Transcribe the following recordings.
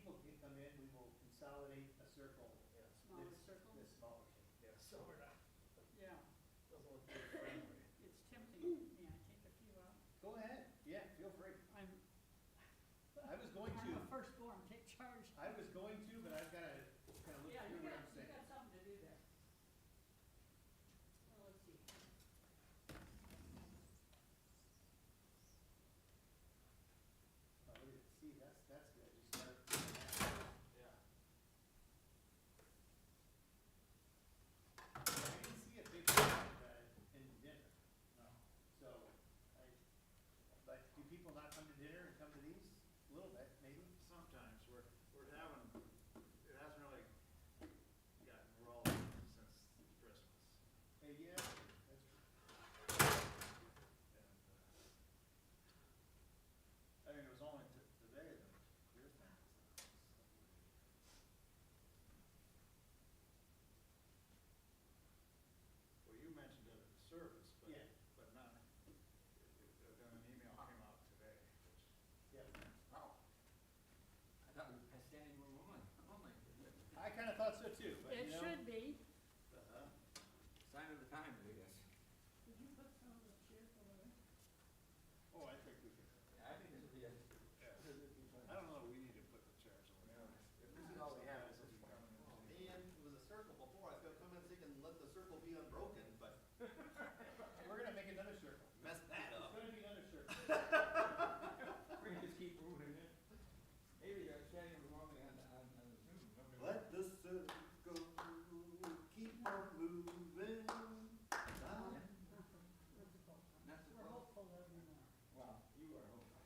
people can come in, we will consolidate a circle. Yeah. Smaller This- circle? This smaller shape. Yeah, so we're not, Yeah, doesn't look very friendly. it's tempting. May I take a few out? Go ahead, yeah, feel free. I was going I'm to, a firstborn, take charge. I was going to, but I've gotta kind of look Yeah, you through what got, I'm you saying. got something to do there. Well, let's see. Oh, look at it. See, that's good, you start doing that. Yeah. I didn't see a big crowd in dinner, No. so but do people not come to dinner and come to these? A little bit, maybe. Sometimes we're having, it hasn't really gotten rolling since Christmas. Hey, yeah, that's true. And, I mean, it was only today that your thing was well, you mentioned it at the service, but, Yeah. but not, then an email came out today, which, Yeah. Oh, I thought we were standing room only. Oh my goodness. I kind of thought so too, but It you know. should be. Sign of the times, I guess. Did you put some of the chairs over there? Oh, I think we could, Yeah, I think this would be a. I don't know, we need to put the chairs over there. If this is all we have, this is Somebody's fine. coming in. Oh, man, it was a circle before, I was gonna come in so you can let the circle be unbroken, but We're gonna make another circle. messed that It's up. gonna be another circle. We can just keep moving it. Maybe you're standing room only on the Zoom. Nobody will- Let the circle keep on moving. Down. Not the We're vote. hopeful there'll be more. Wow, you are hopeful.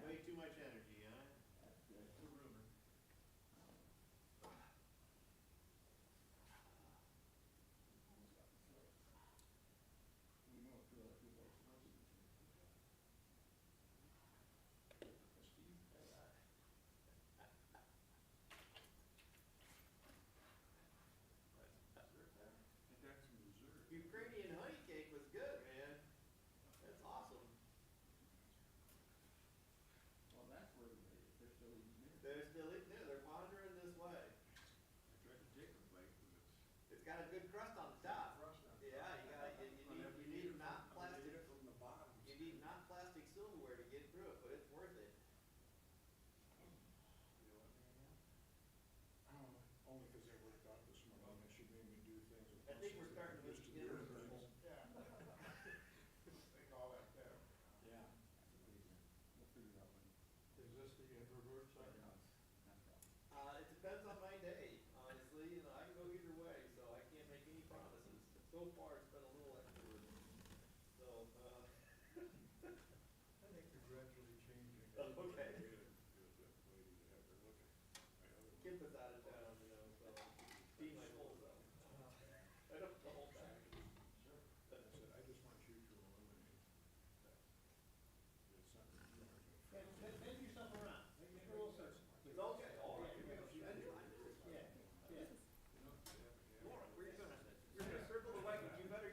Way too much energy, huh? That's good. It's a rumor. We know a few other people. Steve? I got some dessert. Ukrainian honey cake was good, man. That's awesome. Well, that's where they're still eating there. They're still eating it, they're wandering this way. I tried to take a bite, but It's got a good crust on the top. Crust on Yeah, you need not plastic, from the bottom. you need not plastic silverware to get through it, but it's worth it. You know what, Danielle? Only because I worked out this morning, and she made me do things. with I think we're muscles starting to that make used you get do a things. circle. Yeah. Make all that better. Yeah. That's a pretty good. We'll figure it out when. Is this the introvert side? No, it's not a problem. It depends on my day, honestly, you know, I can go either way, so I can't make any promises. So far, it's been a little extrovert. So, I think you're gradually changing. Oh, okay. Get that lady to have her look at my other one. Kip is out of town, you know, so be my whole self. I don't hold back. Sure. I said, I just want you to eliminate that. It's something you are Yeah, bend yourself around, make a little circle. It's okay, all right. Yeah, I knew, I knew. yeah, yeah. Laura, you're gonna circle the wagon, you better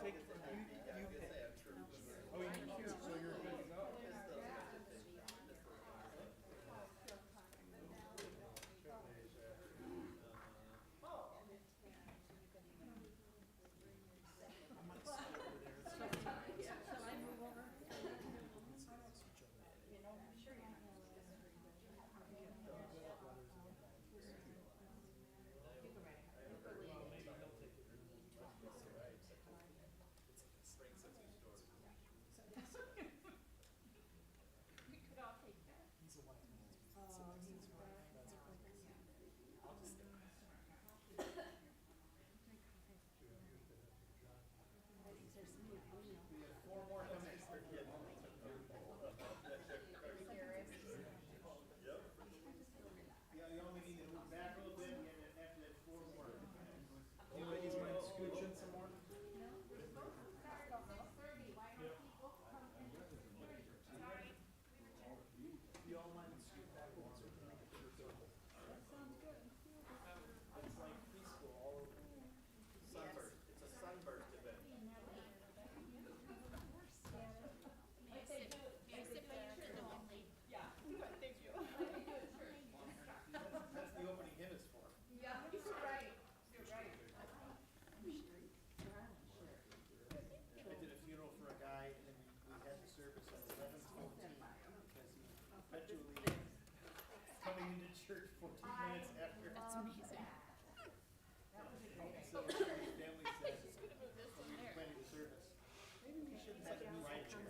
take it from you. Yeah, I was gonna say, I'm sure. Oh, you're here, so you're good to go. Shall I move over? We could all take that. We have 4 more coming. Yeah, you only need to move back a little bit, and then after that, 4 more. You ladies mind scooching some more? You all mind scoot back a little so we can make a pure circle? That sounds good. It's like preschool all over. Sunburst, it's a sunburst event. That's the opening hymn is for. I did a funeral for a guy, and then we had the service at 11:15 because he perpetually coming into church 14 minutes after. That's amazing. So his family said, we were planning the service. Maybe we should have a new ride chair.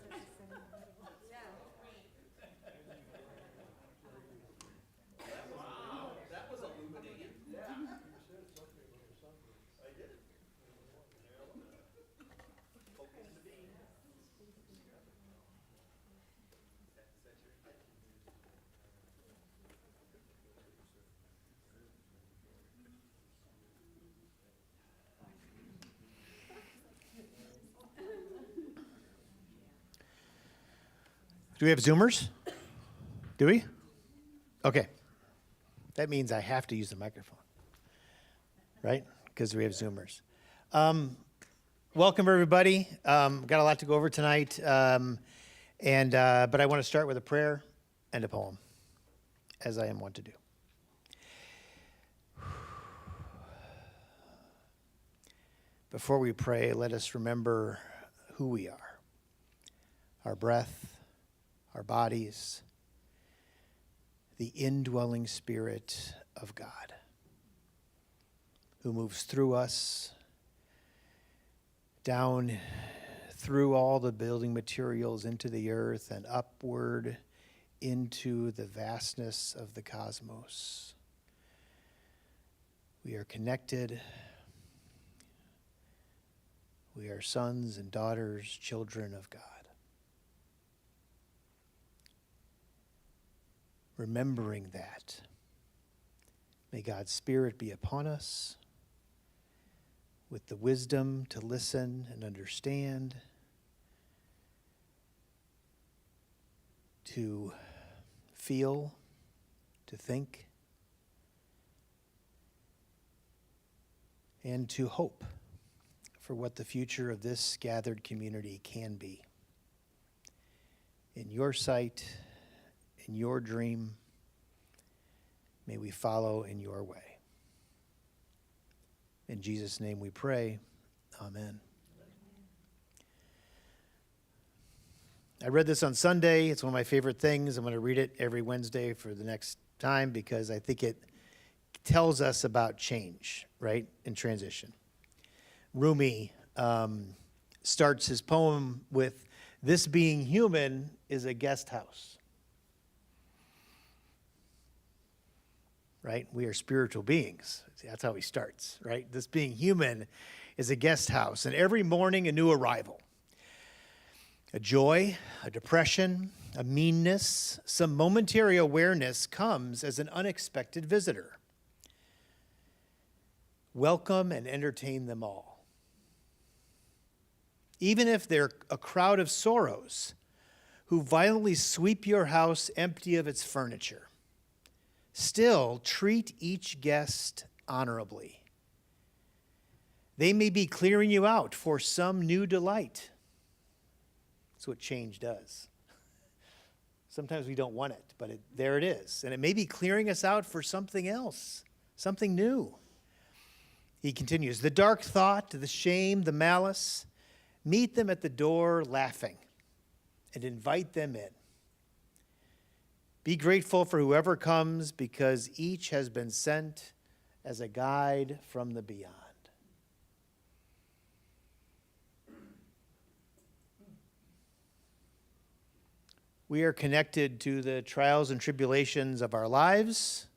Wow, that was illuminating. Yeah. You said something about a sunburst. I did. Focus to be. Set your intention. Do we have Zoomers? Do we? Okay. That means I have to use the microphone, right? Because we have Zoomers. Welcome, everybody. Got a lot to go over tonight, but I want to start with a prayer and a poem, as I am wont to do. Before we pray, let us remember who we are, our breath, our bodies, the indwelling Spirit of God, who moves through us, down through all the building materials into the earth and upward into the vastness of the cosmos. We are connected. We are sons and daughters, children of God. Remembering that, may God's Spirit be upon us with the wisdom to listen and understand, to feel, to think, and to hope for what the future of this gathered community can be. In your sight, in your dream, may we follow in your way. In Jesus' name we pray. Amen. I read this on Sunday. It's one of my favorite things. I'm going to read it every Wednesday for the next time because I think it tells us about change, right, and transition. Rumi starts his poem with, "This being human is a guest house." Right? We are spiritual beings. See, that's how he starts, right? This being human is a guest house, and every morning a new arrival. A joy, a depression, a meanness, some momentary awareness comes as an unexpected visitor. Welcome and entertain them all. Even if they're a crowd of sorrows who violently sweep your house empty of its furniture, still treat each guest honorably. They may be clearing you out for some new delight. That's what change does. Sometimes we don't want it, but there it is. And it may be clearing us out for something else, something new. He continues, the dark thought, the shame, the malice, meet them at the door laughing and invite them in. Be grateful for whoever comes because each has been sent as a guide from the beyond. We are connected to the trials and tribulations of our lives.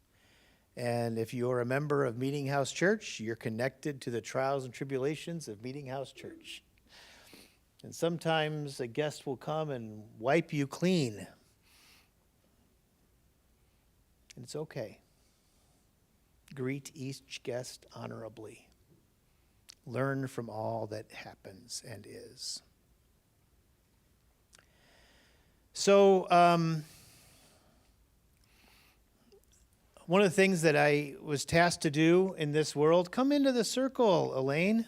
And if you're a member of Meetinghouse Church, you're connected to the trials and tribulations of Meetinghouse Church. And sometimes a guest will come and wipe you clean. And it's okay. Greet each guest honorably. Learn from all that happens and is. So, one of the things that I was tasked to do in this world, come into the circle, Elaine.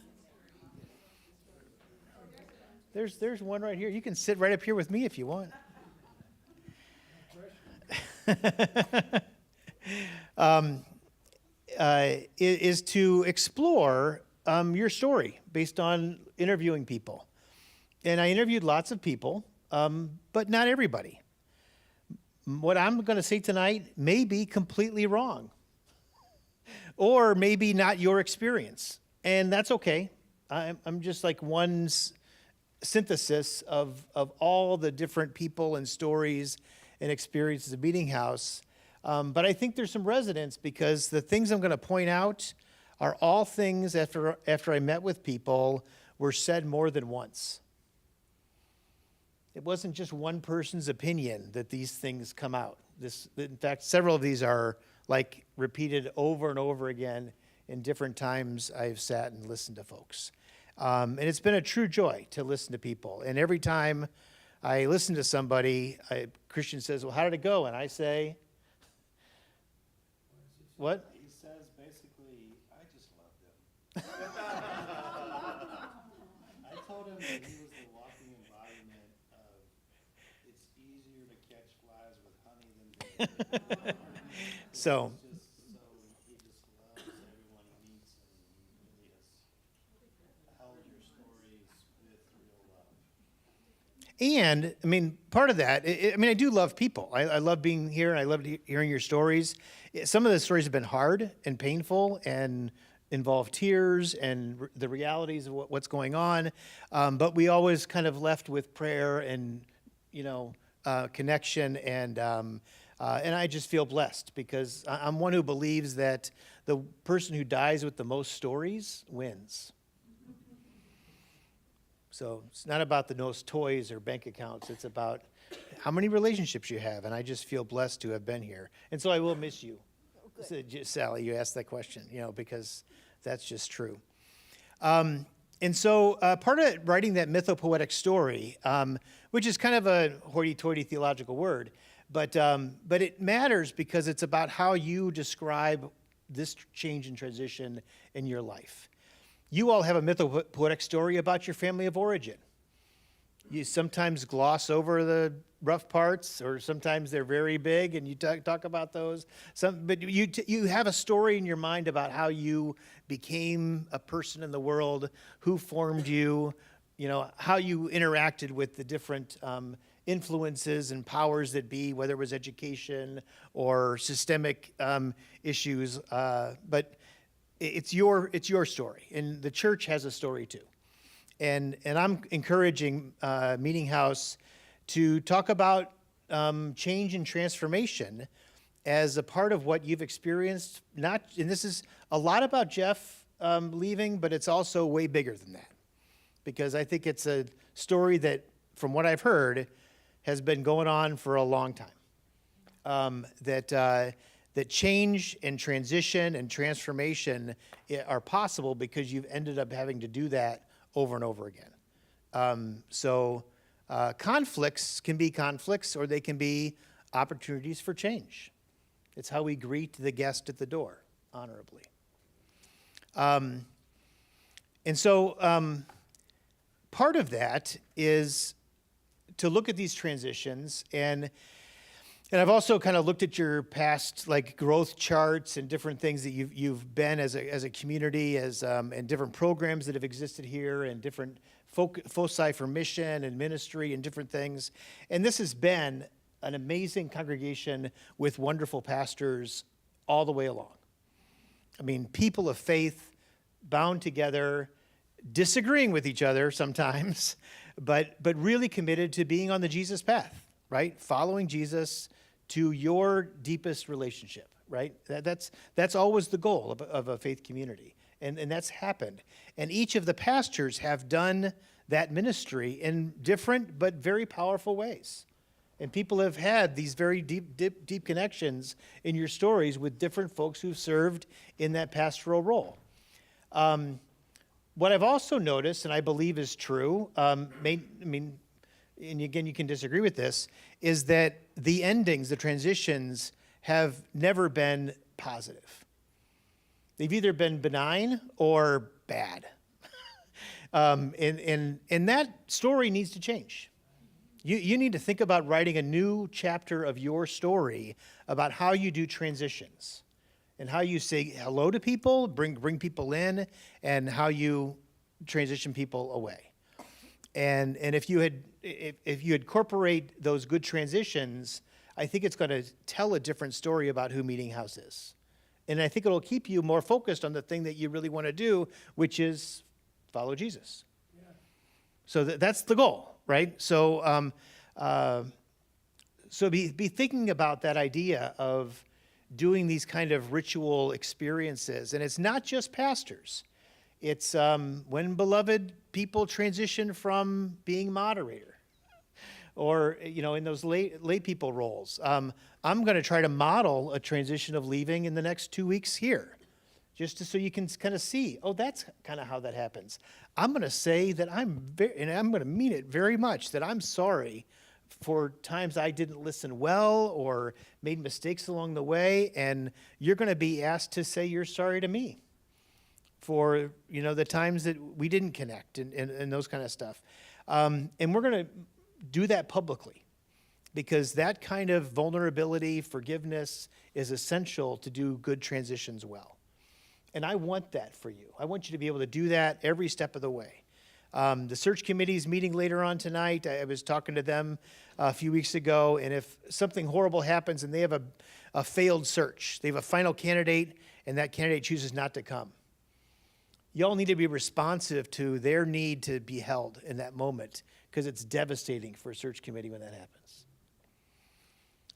There's one right here. You can sit right up here with me if you want. Is to explore your story based on interviewing people. And I interviewed lots of people, but not everybody. What I'm going to say tonight may be completely wrong, or maybe not your experience. And that's okay. I'm just like one synthesis of all the different people and stories and experiences of Meetinghouse. But I think there's some resonance because the things I'm going to point out are all things after I met with people were said more than once. It wasn't just one person's opinion that these things come out. In fact, several of these are like repeated over and over again in different times I've sat and listened to folks. And it's been a true joy to listen to people. And every time I listen to somebody, Christian says, well, how did it go? And I say, what? He says basically, I just loved him. I told him that he was the walking embodiment of it's easier to catch flies with honey than vinegar. So, He just loves everyone he meets, and he really has held your stories with real love. and I mean, part of that, I do love people. I love being here, and I love hearing your stories. Some of the stories have been hard and painful and involve tears and the realities of what's going on. But we always kind of left with prayer and, connection. And I just feel blessed because I'm one who believes that the person who dies with the most stories wins. So it's not about the most toys or bank accounts. It's about how many relationships you have. And I just feel blessed to have been here. And so I will miss you. Sally, you asked that question, because that's just true. And so part of writing that mythopoetic story, which is kind of a hoity-toity theological word, but it matters because it's about how you describe this change and transition in your life. You all have a mythopoetic story about your family of origin. You sometimes gloss over the rough parts, or sometimes they're very big, and you talk about those. But you have a story in your mind about how you became a person in the world, who formed you, how you interacted with the different influences and powers that be, whether it was education or systemic issues. But it's your story, and the church has a story too. And I'm encouraging Meetinghouse to talk about change and transformation as a part of what you've experienced. And this is a lot about Jeff leaving, but it's also way bigger than that. Because I think it's a story that, from what I've heard, has been going on for a long time. That change and transition and transformation are possible because you've ended up having to do that over and over again. Conflicts can be conflicts, or they can be opportunities for change. It's how we greet the guest at the door, honorably. And And so part of that is to look at these transitions, and I've also kind of looked at your past like growth charts and different things that you've been as a community, and different programs that have existed here, and different foci for mission and ministry and different things. And this has been an amazing congregation with wonderful pastors all the way along. I mean, people of faith bound together, disagreeing with each other sometimes, but really committed to being on the Jesus path, right? Following Jesus to your deepest relationship, right? That's always the goal of a faith community. And that's happened. And each of the pastors have done that ministry in different but very powerful ways. And people have had these very deep connections in your stories with different folks who've served in that pastoral role. What I've also noticed, and I believe is true, and again, you can disagree with this, is that the endings, the transitions, have never been positive. They've either been benign or bad. And that story needs to change. You need to think about writing a new chapter of your story about how you do transitions and how you say hello to people, bring people in, and how you transition people away. And if you incorporate those good transitions, I think it's going to tell a different story about who Meetinghouse is. And I think it'll keep you more focused on the thing that you really want to do, which is follow Jesus. Yeah. So that's the goal, right? So be thinking about that idea of doing these kind of ritual experiences. And it's not just pastors. It's when beloved people transition from being moderator or, in those lay people roles. I'm going to try to model a transition of leaving in the next 2 weeks here, so you can kind of see, that's kind of how that happens. I'm going to say that and I'm going to mean it very much, that I'm sorry for times I didn't listen well or made mistakes along the way, and you're going to be asked to say you're sorry to me for, the times that we didn't connect and those kind of stuff. And we're going to do that publicly, because that kind of vulnerability, forgiveness is essential to do good transitions well. And I want that for you. I want you to be able to do that every step of the way. The search committee is meeting later on tonight. I was talking to them a few weeks ago, and if something horrible happens and they have a failed search, they have a final candidate, and that candidate chooses not to come, y'all need to be responsive to their need to be held in that moment, because it's devastating for a search committee when that happens.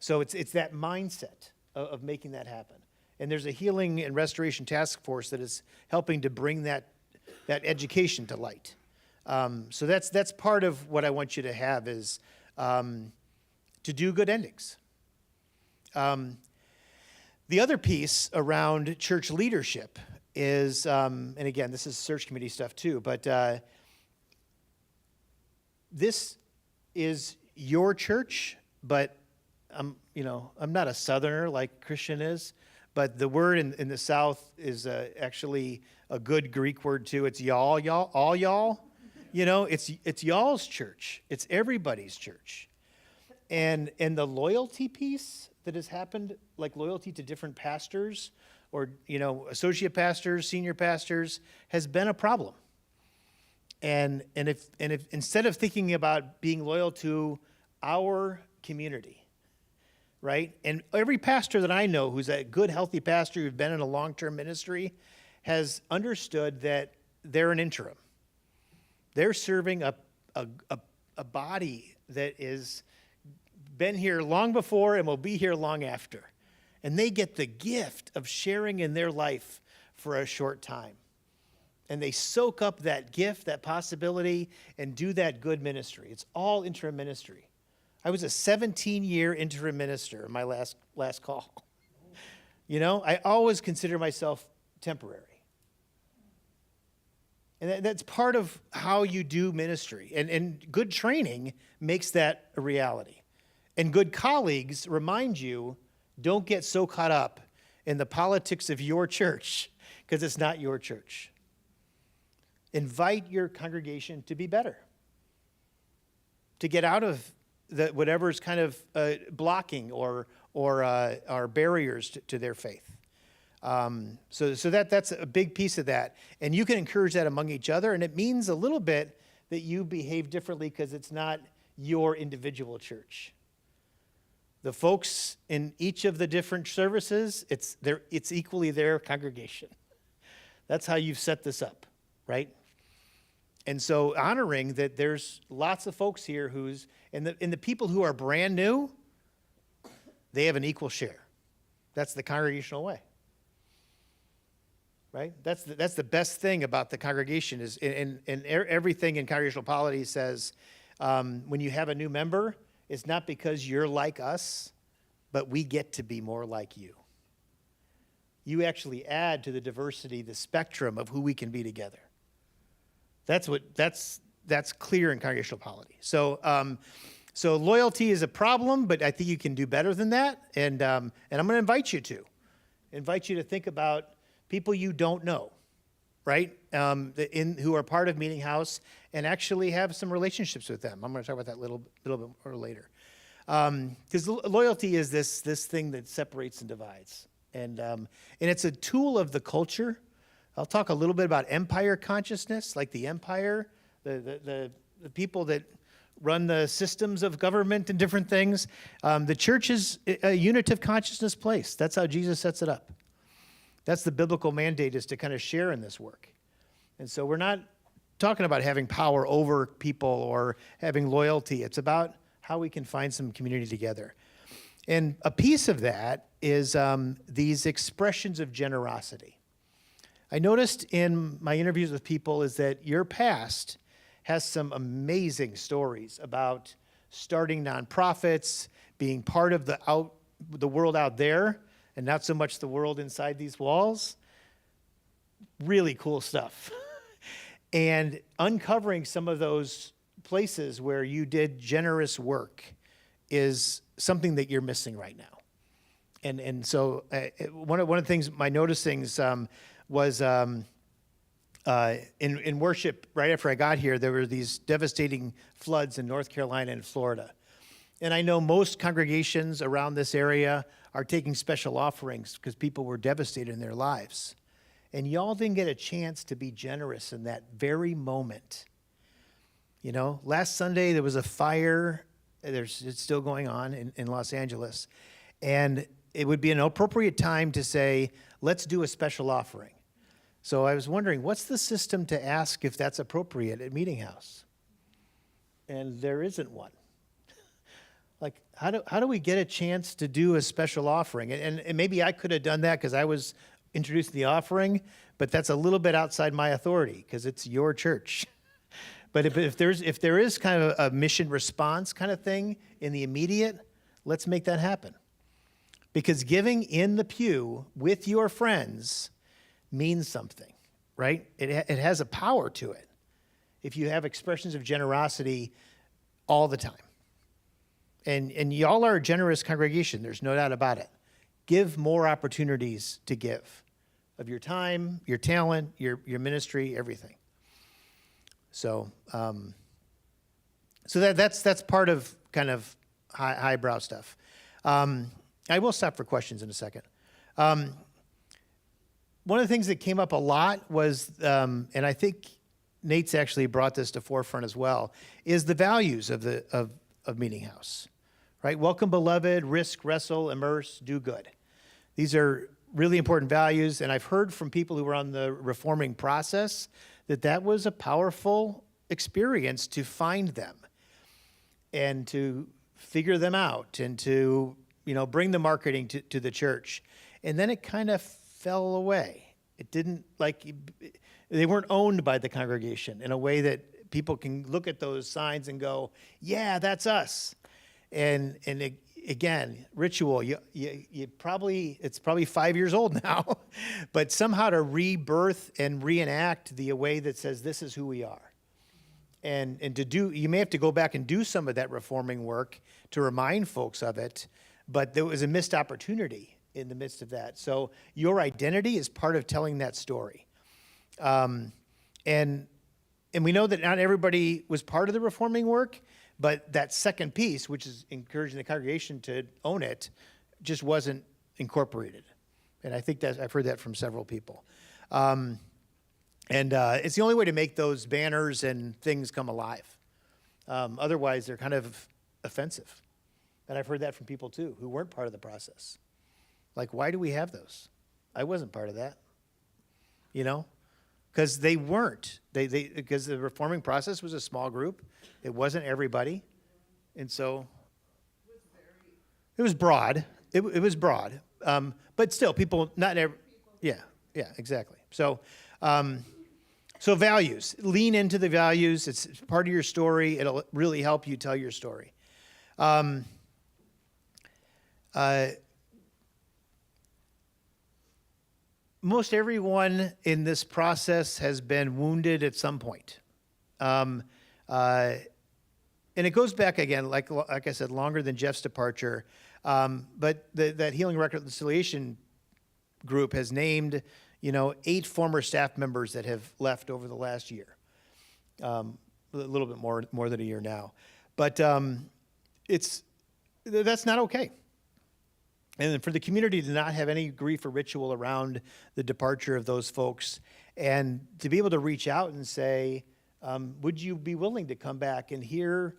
So it's that mindset of making that happen. And there's a healing and restoration task force that is helping to bring that education to light. So that's part of what I want you to have, is to do good endings. The other piece around church leadership is, and again, this is search committee stuff too, but this is your church, but I'm not a Southerner like Christian is, but the word in the South is actually a good Greek word too. It's y'all, all y'all. It's y'all's church. It's everybody's church. And the loyalty piece that has happened, like loyalty to different pastors or, associate pastors, senior pastors, has been a problem. And if instead of thinking about being loyal to our community, right? And every pastor that I know who's a good, healthy pastor who's been in a long-term ministry has understood that they're an interim. They're serving a body that is been here long before and will be here long after. And they get the gift of sharing in their life for a short time. And they soak up that gift, that possibility, and do that good ministry. It's all interim ministry. I was a 17-year interim minister in my last call. I always consider myself temporary. And that's part of how you do ministry. And good training makes that a reality. And good colleagues remind you, don't get so caught up in the politics of your church, because it's not your church. invite your congregation to be better, to get out of whatever is kind of blocking or are barriers to their faith. So that's a big piece of that. And you can encourage that among each other, and it means a little bit that you behave differently because it's not your individual church. The folks in each of the different services, it's equally their congregation. That's how you've set this up, right? And so honoring that there's lots of folks here and the people who are brand new, they have an equal share. That's the congregational way. Right? That's the best thing about the congregation is, and everything in congregational polity says, when you have a new member, it's not because you're like us, but we get to be more like you. You actually add to the diversity, the spectrum of who we can be together. That's clear in congregational polity. So loyalty is a problem, but I think you can do better than that. And I'm going to invite you to think about people you don't know, right? Who are part of Meetinghouse and actually have some relationships with them. I'm going to talk about that a little bit more later. Because loyalty is this thing that separates and divides. And it's a tool of the culture. I'll talk a little bit about empire consciousness, like the empire, the people that run the systems of government and different things. The church is a unitive consciousness place. That's how Jesus sets it up. That's the biblical mandate, is to kind of share in this work. And so we're not talking about having power over people or having loyalty. It's about how we can find some community together. And a piece of that is these expressions of generosity. I noticed in my interviews with people is that your past has some amazing stories about starting nonprofits, being part of the world out there, and not so much the world inside these walls. Really cool stuff. And uncovering some of those places where you did generous work is something that you're missing right now. And so one of the things, my noticings was in worship, right after I got here, there were these devastating floods in North Carolina and Florida. And I know most congregations around this area are taking special offerings because people were devastated in their lives. And y'all didn't get a chance to be generous in that very moment. You know, last Sunday there was a fire. It's still going on in Los Angeles. And it would be an appropriate time to say, let's do a special offering. So I was wondering, what's the system to ask if that's appropriate at Meetinghouse? And there isn't one. Like, how do we get a chance to do a special offering? And maybe I could have done that because I was introducing the offering, but that's a little bit outside my authority because it's your church. But if there is kind of a mission response kind of thing in the immediate, let's make that happen. Because giving in the pew with your friends means something, right? It has a power to it if you have expressions of generosity all the time. And y'all are a generous congregation. There's no doubt about it. Give more opportunities to give of your time, your talent, your ministry, everything. So that's part of kind of highbrow stuff. I will stop for questions in a second. One of the things that came up a lot was, and I think Nate's actually brought this to forefront as well, is the values of Meetinghouse, right? Welcome, beloved, risk, wrestle, immerse, do good. These are really important values, and I've heard from people who were on the reforming process that was a powerful experience to find them and to figure them out and to, bring the marketing to the church. And then it kind of fell away. It didn't, they weren't owned by the congregation in a way that people can look at those signs and go, yeah, that's us. And again, ritual, it's probably 5 years old now, but somehow to rebirth and reenact the way that says this is who we are. And you may have to go back and do some of that reforming work to remind folks of it, but there was a missed opportunity in the midst of that. So your identity is part of telling that story. And And we know that not everybody was part of the reforming work, but that second piece, which is encouraging the congregation to own it, just wasn't incorporated. And I think that I've heard that from several people. It's the only way to make those banners and things come alive. Otherwise, they're kind of offensive. And I've heard that from people too, who weren't part of the process. Like, why do we have those? I wasn't part of that. You know? Because they weren't. Because the reforming process was a small group. It wasn't everybody. And so it was broad. It was broad. But still, people, not every, yeah, exactly. So, so values, lean into the values. It's part of your story. It'll really help you tell your story. Most everyone in this process has been wounded at some point. And it goes back again, like I said, longer than Jeff's departure. But that Healing Reconciliation group has named, 8 former staff members that have left over the last year. A little bit more than a year now. But that's not okay. And for the community to not have any grief or ritual around the departure of those folks, and to be able to reach out and say, would you be willing to come back and hear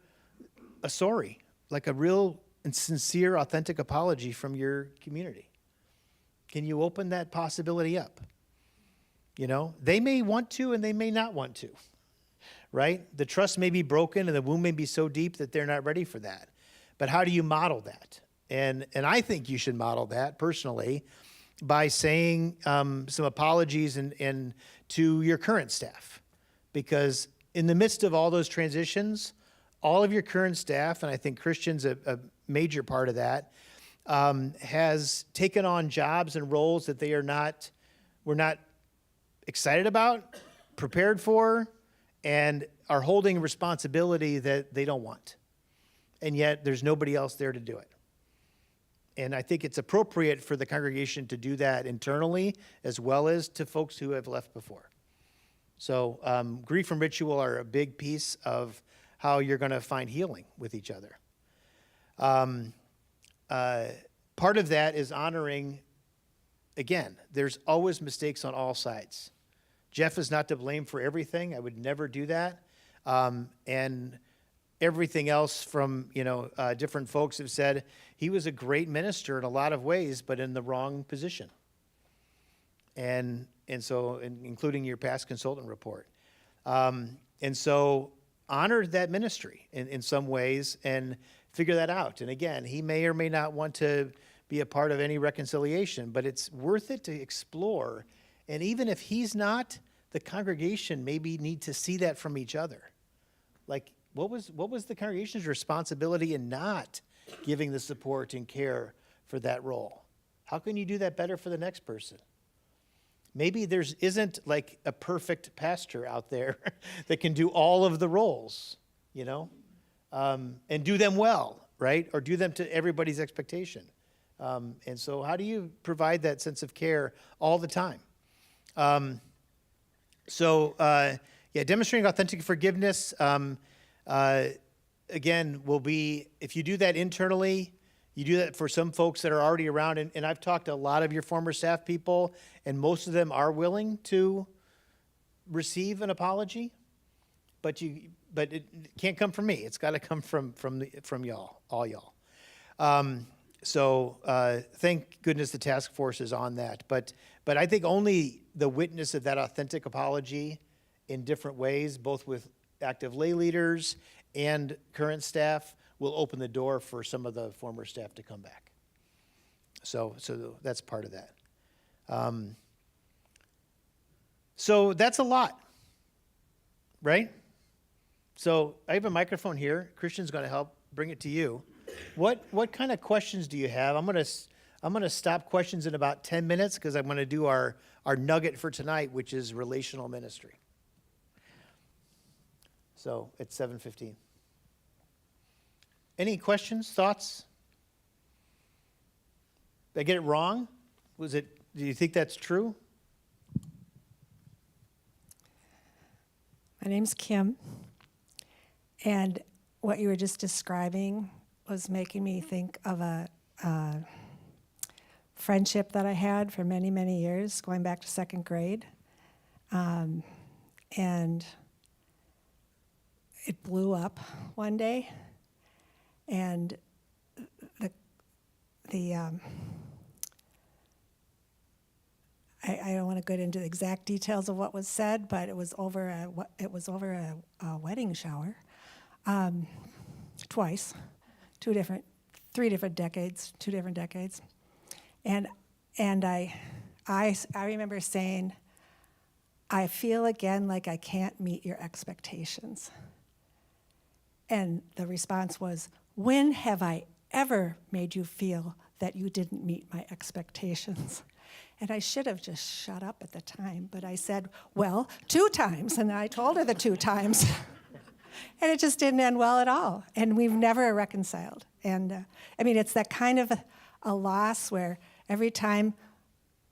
a sorry, like a real and sincere, authentic apology from your community? Can you open that possibility up? They may want to and they may not want to, right? The trust may be broken and the wound may be so deep that they're not ready for that. But how do you model that? And I think you should model that personally by saying some apologies and to your current staff. Because in the midst of all those transitions, all of your current staff, and I think Christian's a major part of that, has taken on jobs and roles that we're not excited about, prepared for, and are holding responsibility that they don't want. And yet there's nobody else there to do it. And I think it's appropriate for the congregation to do that internally as well as to folks who have left before. So grief and ritual are a big piece of how you're going to find healing with each other. Part of that is honoring, again, there's always mistakes on all sides. Jeff is not to blame for everything. I would never do that. And everything else from, different folks have said he was a great minister in a lot of ways, but in the wrong position. And so, including your past consultant report. And so honor that ministry in some ways and figure that out. And again, he may or may not want to be a part of any reconciliation, but it's worth it to explore. And even if he's not, the congregation maybe need to see that from each other. Like, what was the congregation's responsibility in not giving the support and care for that role? How can you do that better for the next person? Maybe there isn't like a perfect pastor out there that can do all of the roles, and do them well, right? Or do them to everybody's expectation. And so how do you provide that sense of care all the time? Demonstrating authentic forgiveness, again, will be, if you do that internally, you do that for some folks that are already around, and I've talked to a lot of your former staff people, and most of them are willing to receive an apology, but it can't come from me. It's got to come from y'all, all y'all. Thank goodness the task force is on that. But I think only the witness of that authentic apology in different ways, both with active lay leaders and current staff, will open the door for some of the former staff to come back. So that's part of that. So that's a lot, right? So I have a microphone here. Christian's going to help bring it to you. What kind of questions do you have? I'm going to stop questions in about 10 minutes because I'm going to do our nugget for tonight, which is relational ministry. So it's 7:15. Any questions, thoughts? Did I get it wrong? Do you think that's true? My name's Kim, and what you were just describing was making me think of a friendship that I had for many, many years, going back to second grade. And it blew up one day, and I don't want to get into the exact details of what was said, but it was over a wedding shower, twice, two different decades, and I remember saying, I feel again like I can't meet your expectations. And the response was, when have I ever made you feel that you didn't meet my expectations? And I should have just shut up at the time, but I said, well, 2 times, and I told her the 2 times. And it just didn't end well at all, and we've never reconciled. And it's that kind of a loss where every time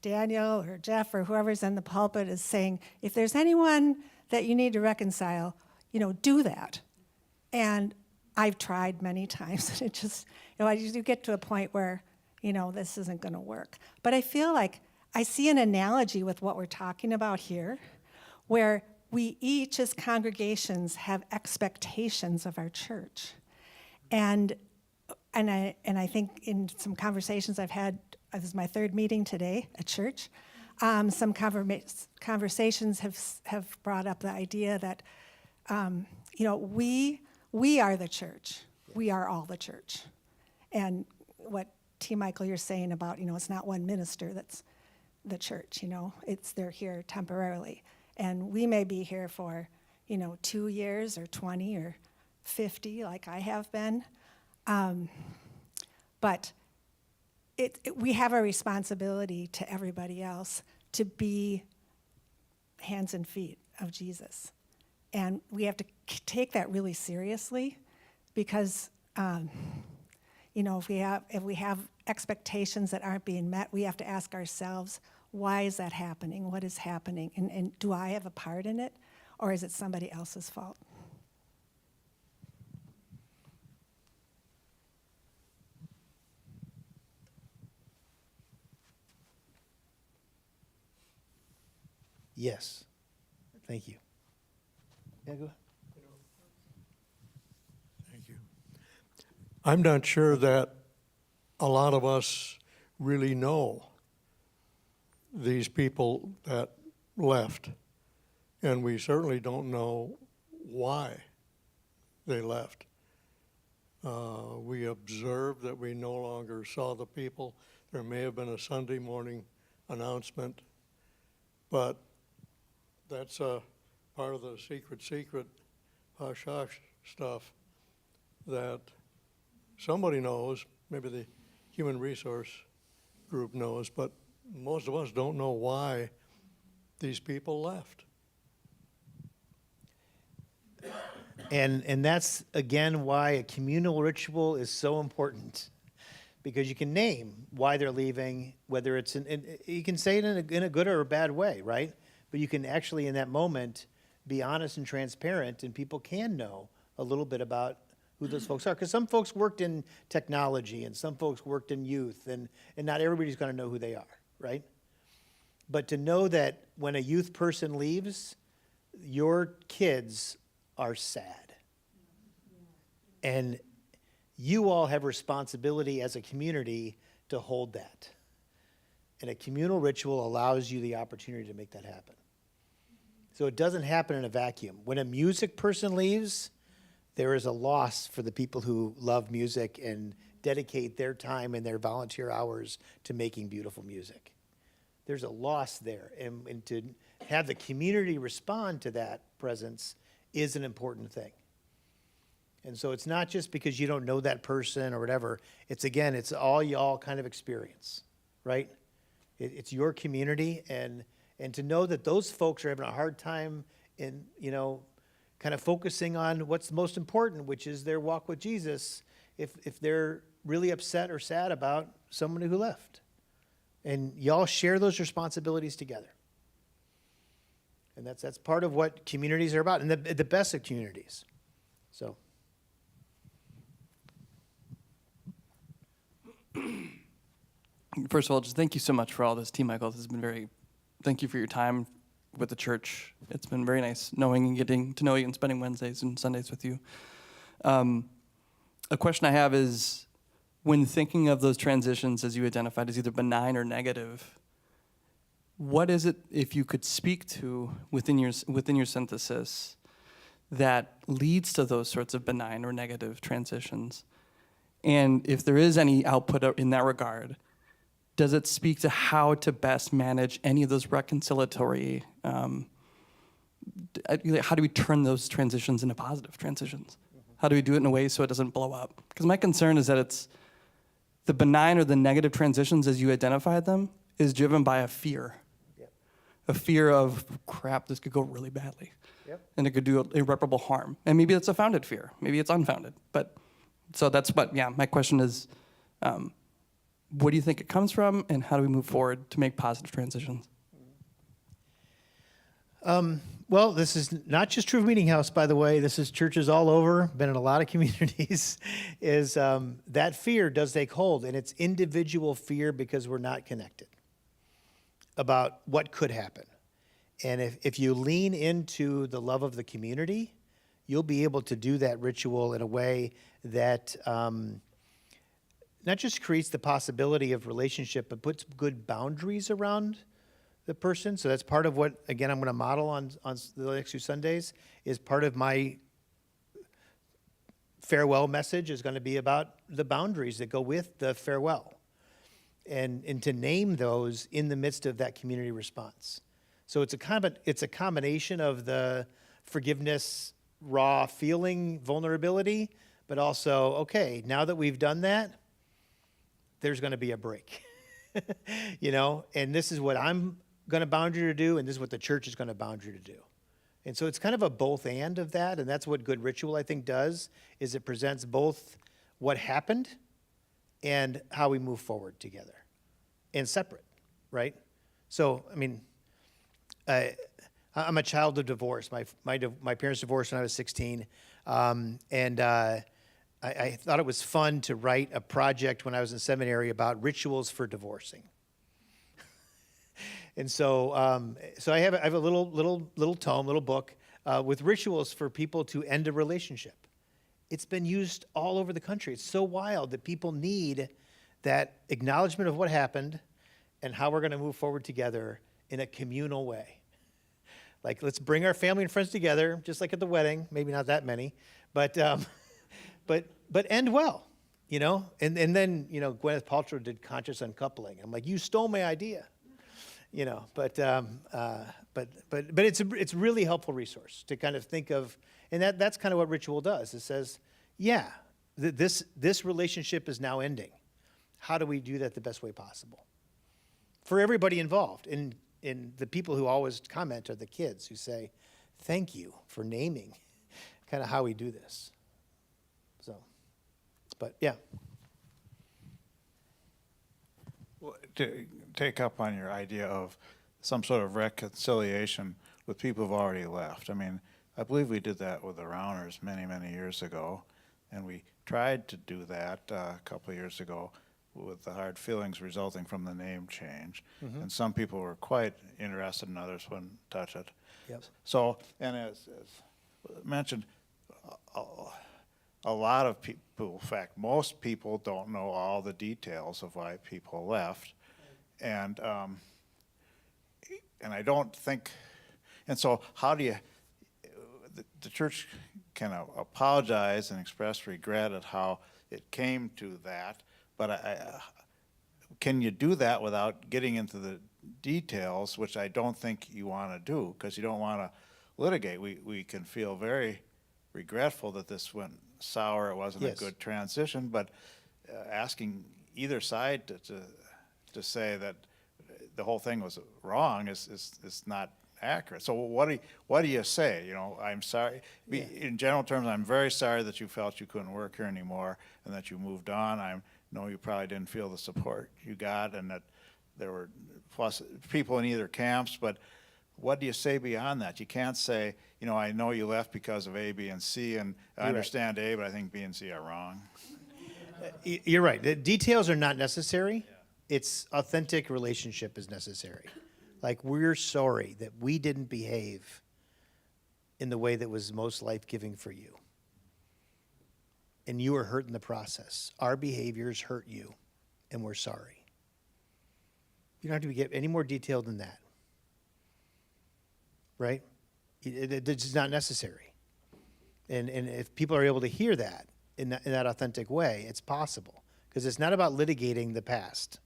Daniel or Jeff or whoever's in the pulpit is saying, if there's anyone that you need to reconcile, do that. And I've tried many times, and it just, you get to a point where, this isn't going to work. But I feel like I see an analogy with what we're talking about here, where we each as congregations have expectations of our church. And I think in some conversations I've had, this is my 3rd meeting today at church, some conversations have brought up the idea that, we are the church. We are all the church. And what T. Michael, you're saying about, it's not one minister that's the church, they're here temporarily. And we may be here for, 2 years or 20 or 50 like I have been. But we have a responsibility to everybody else to be hands and feet of Jesus. And we have to take that really seriously because, if we have expectations that aren't being met, we have to ask ourselves, why is that happening? What is happening? And do I have a part in it, or is it somebody else's fault? Yes. Thank you. Yeah, go ahead. Thank you. I'm not sure that a lot of us really know these people that left, and we certainly don't know why they left. We observed that we no longer saw the people. There may have been a Sunday morning announcement, but that's a part of the secret hush-hush stuff that somebody knows, maybe the human resource group knows, but most of us don't know why these people left. And that's, again, why a communal ritual is so important. Because you can name why they're leaving, whether it's you can say it in a good or a bad way, right? But you can actually, in that moment, be honest and transparent, and people can know a little bit about who those folks are. Because some folks worked in technology, and some folks worked in youth, and not everybody's going to know who they are, right? But to know that when a youth person leaves, your kids are sad. And you all have responsibility as a community to hold that. And a communal ritual allows you the opportunity to make that happen. So it doesn't happen in a vacuum. When a music person leaves, there is a loss for the people who love music and dedicate their time and their volunteer hours to making beautiful music. There's a loss there. And to have the community respond to that presence is an important thing. And so it's not just because you don't know that person or whatever. It's, again, it's all y'all kind of experience, right? It's your community, and to know that those folks are having a hard time in, kind of focusing on what's most important, which is their walk with Jesus, if they're really upset or sad about someone who left. And y'all share those responsibilities together. And that's part of what communities are about, and the best of communities. So, First of all, just thank you so much for all this, T. Michael. This has been thank you for your time with the church. It's been very nice knowing and getting to know you and spending Wednesdays and Sundays with you. A question I have is, when thinking of those transitions as you identified as either benign or negative, what is it, if you could speak to within your synthesis, that leads to those sorts of benign or negative transitions? And if there is any output in that regard, does it speak to how to best manage any of those reconciliatory, how do we turn those transitions into positive transitions? How do we do it in a way so it doesn't blow up? Because my concern is that it's the benign or the negative transitions as you identified them is driven by a fear. Yep. A fear of, crap, this could go really badly. Yep. And it could do irreparable harm. And maybe it's a founded fear. Maybe it's unfounded. But so my question is, what do you think it comes from, and how do we move forward to make positive transitions? well, this is not just true of Meetinghouse, by the way. This is churches all over, been in a lot of communities, is that fear does take hold, and it's individual fear because we're not connected about what could happen. And if you lean into the love of the community, you'll be able to do that ritual in a way that not just creates the possibility of relationship, but puts good boundaries around the person. So that's part of what, again, I'm going to model on the next few Sundays, is part of my farewell message is going to be about the boundaries that go with the farewell, and to name those in the midst of that community response. So it's a combination of the forgiveness, raw feeling, vulnerability, but also, okay, now that we've done that, there's going to be a break, and this is what I'm going to bound you to do, and this is what the church is going to bound you to do. And so it's kind of a both and of that, and that's what good ritual, I think, does, is it presents both what happened and how we move forward together, and separate, right? So, I mean, I'm a child of divorce. My parents divorced when I was 16, and I thought it was fun to write a project when I was in seminary about rituals for divorcing. And so I have a little tome, little book with rituals for people to end a relationship. It's been used all over the country. It's so wild that people need that acknowledgement of what happened and how we're going to move forward together in a communal way. Like, let's bring our family and friends together, just like at the wedding. Maybe not that many, but end well, And then Gwyneth Paltrow did conscious uncoupling. I'm like, you stole my idea. But it's really helpful resource to kind of think of, and that's kind of what ritual does. It says, yeah, this relationship is now ending. How do we do that the best way possible for everybody involved? And the people who always comment are the kids who say, thank you for naming kind of how we do this. So, but yeah. Well, to take up on your idea of some sort of reconciliation with people who've already left. I mean, I believe we did that with the Rounders many, many years ago, and we tried to do that a couple of years ago with the hard feelings resulting from the name change. Mm-hmm. And some people were quite interested and others wouldn't touch it. Yep. So, and as mentioned, a lot of people, in fact, most people don't know all the details of why people left. And I don't think, and so how do you, the church can apologize and express regret at how it came to that, but can you do that without getting into the details, which I don't think you want to do, because you don't want to litigate. We can feel very regretful that this went sour, it wasn't Yes. a good transition, but asking either side to say that the whole thing was wrong is not accurate. So what do you say? I'm sorry. In general terms, I'm very sorry that you felt you couldn't work here anymore and that you moved on. I know you probably didn't feel the support you got, and that there were plus people in either camps, but what do you say beyond that? You can't say, you know, I know you left because of A, B, and C, and I understand A, but I think B and C are wrong. You're right. The details are not necessary. It's authentic relationship is necessary. Like, we're sorry that we didn't behave in the way that was most life-giving for you. And you were hurt in the process. Our behaviors hurt you, and we're sorry. You don't have to get any more detailed than that. Right? It's just not necessary. And if people are able to hear that in that authentic way, it's possible. Because it's not about litigating the past,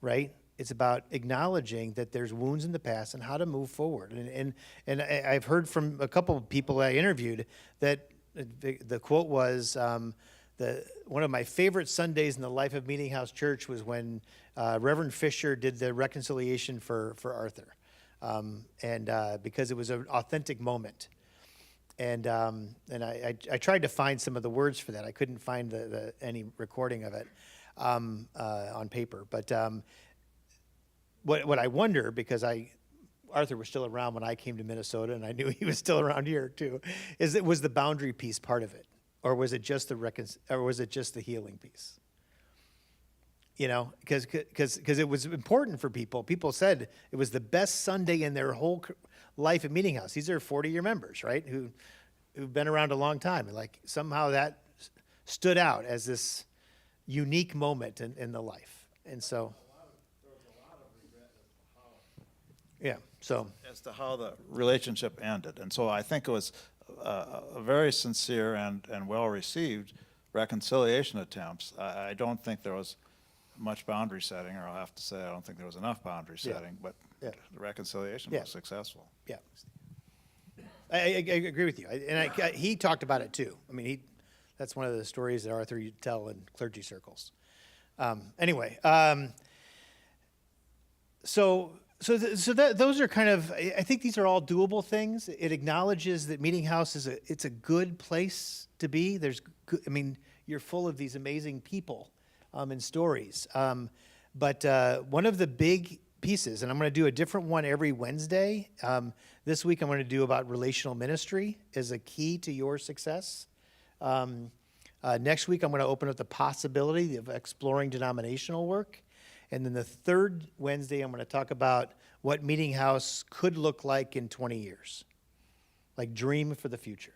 right? It's about acknowledging that there's wounds in the past and how to move forward. And I've heard from a couple of people I interviewed that the quote was, one of my favorite Sundays in the life of Meetinghouse Church was when Reverend Fisher did the reconciliation for Arthur. Because it was an authentic moment. And I tried to find some of the words for that. I couldn't find any recording of it on paper. But what I wonder, because Arthur was still around when I came to Minnesota, and I knew he was still around here too, is was the boundary piece part of it, or was it just the healing piece? You know, because it was important for people. People said it was the best Sunday in their whole life at Meetinghouse. These are 40-year members, right, who've been around a long time. And like somehow that stood out as this unique moment in the life. And so, yeah, so. As to how the relationship ended. And so I think it was a very sincere and well-received reconciliation attempts. I don't think there was much boundary setting, or I'll have to say I don't think there was enough boundary setting, but the reconciliation was successful. Yeah, I agree with you, he talked about it too. I mean, that's one of the stories that Arthur used to tell in clergy circles. Those are kind of, I think these are all doable things. It acknowledges that Meetinghouse it's a good place to be. You're full of these amazing people. And stories. But one of the big pieces, and I'm going to do a different one every Wednesday. This week I'm going to do about relational ministry as a key to your success. Next week I'm going to open up the possibility of exploring denominational work. And then the third Wednesday I'm going to talk about what Meetinghouse could look like in 20 years. Like dream for the future.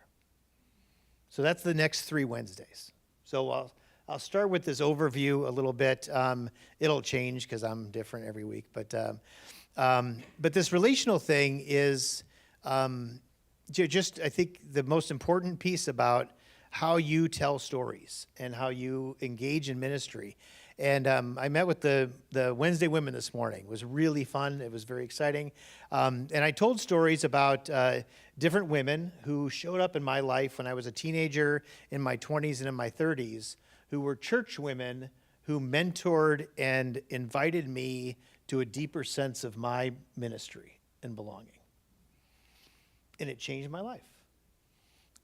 So that's the next 3 Wednesdays. So I'll start with this overview a little bit. It'll change because I'm different every week. But this relational thing is just, I think, the most important piece about how you tell stories and how you engage in ministry. And I met with the Wednesday women this morning. It was really fun. It was very exciting. And I told stories about different women who showed up in my life when I was a teenager, in my 20s and in my 30s, who were church women who mentored and invited me to a deeper sense of my ministry and belonging. And it changed my life.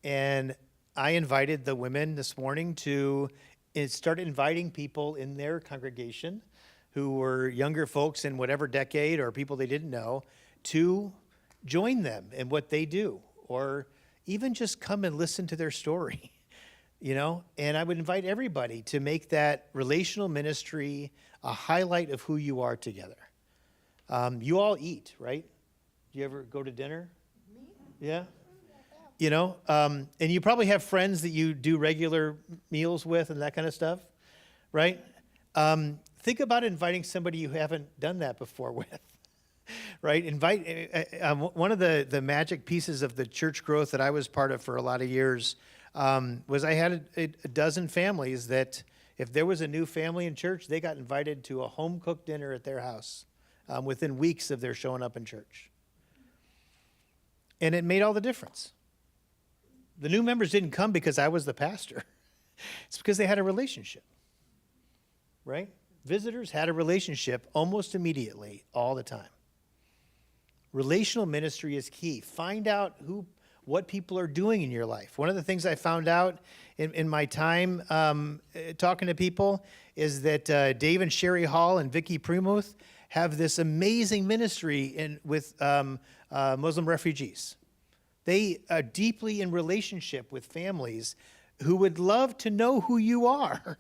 And I invited the women this morning to start inviting people in their congregation who were younger folks in whatever decade or people they didn't know to join them in what they do, or even just come and listen to their story. You know, and I would invite everybody to make that relational ministry a highlight of who you are together. You all eat, right? Do you ever go to dinner? Me? Yeah? You know, and you probably have friends that you do regular meals with and that kind of stuff, right? Think about inviting somebody you haven't done that before with, right? One of the magic pieces of the church growth that I was part of for a lot of years was I had a dozen families that if there was a new family in church, they got invited to a home-cooked dinner at their house within weeks of their showing up in church. And it made all the difference. The new members didn't come because I was the pastor. It's because they had a relationship, right? Visitors had a relationship almost immediately, all the time. Relational ministry is key. Find out what people are doing in your life. One of the things I found out in my time talking to people is that Dave and Sherry Hall and Vicki Primuth have this amazing ministry with Muslim refugees. They are deeply in relationship with families who would love to know who you are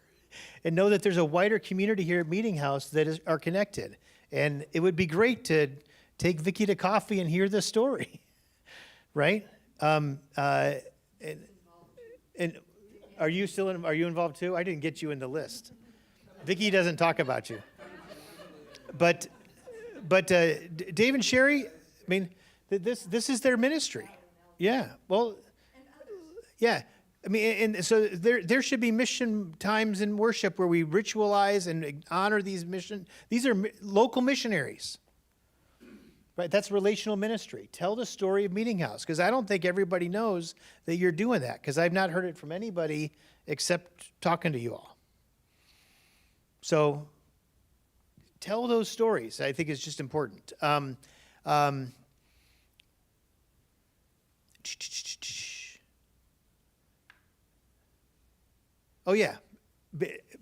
and know that there's a wider community here at Meetinghouse that are connected. And it would be great to take Vicky to coffee and hear the story, right? And are you involved too? I didn't get you in the list. Vicky doesn't talk about you. But Dave and Sherry, I mean, this is their ministry. Yeah. Well, yeah. I mean, and so there should be mission times in worship where we ritualize and honor these mission. These are local missionaries. Right? That's relational ministry. Tell the story of Meetinghouse, because I don't think everybody knows that you're doing that, because I've not heard it from anybody except talking to you all. So tell those stories. I think it's just important. Oh, yeah.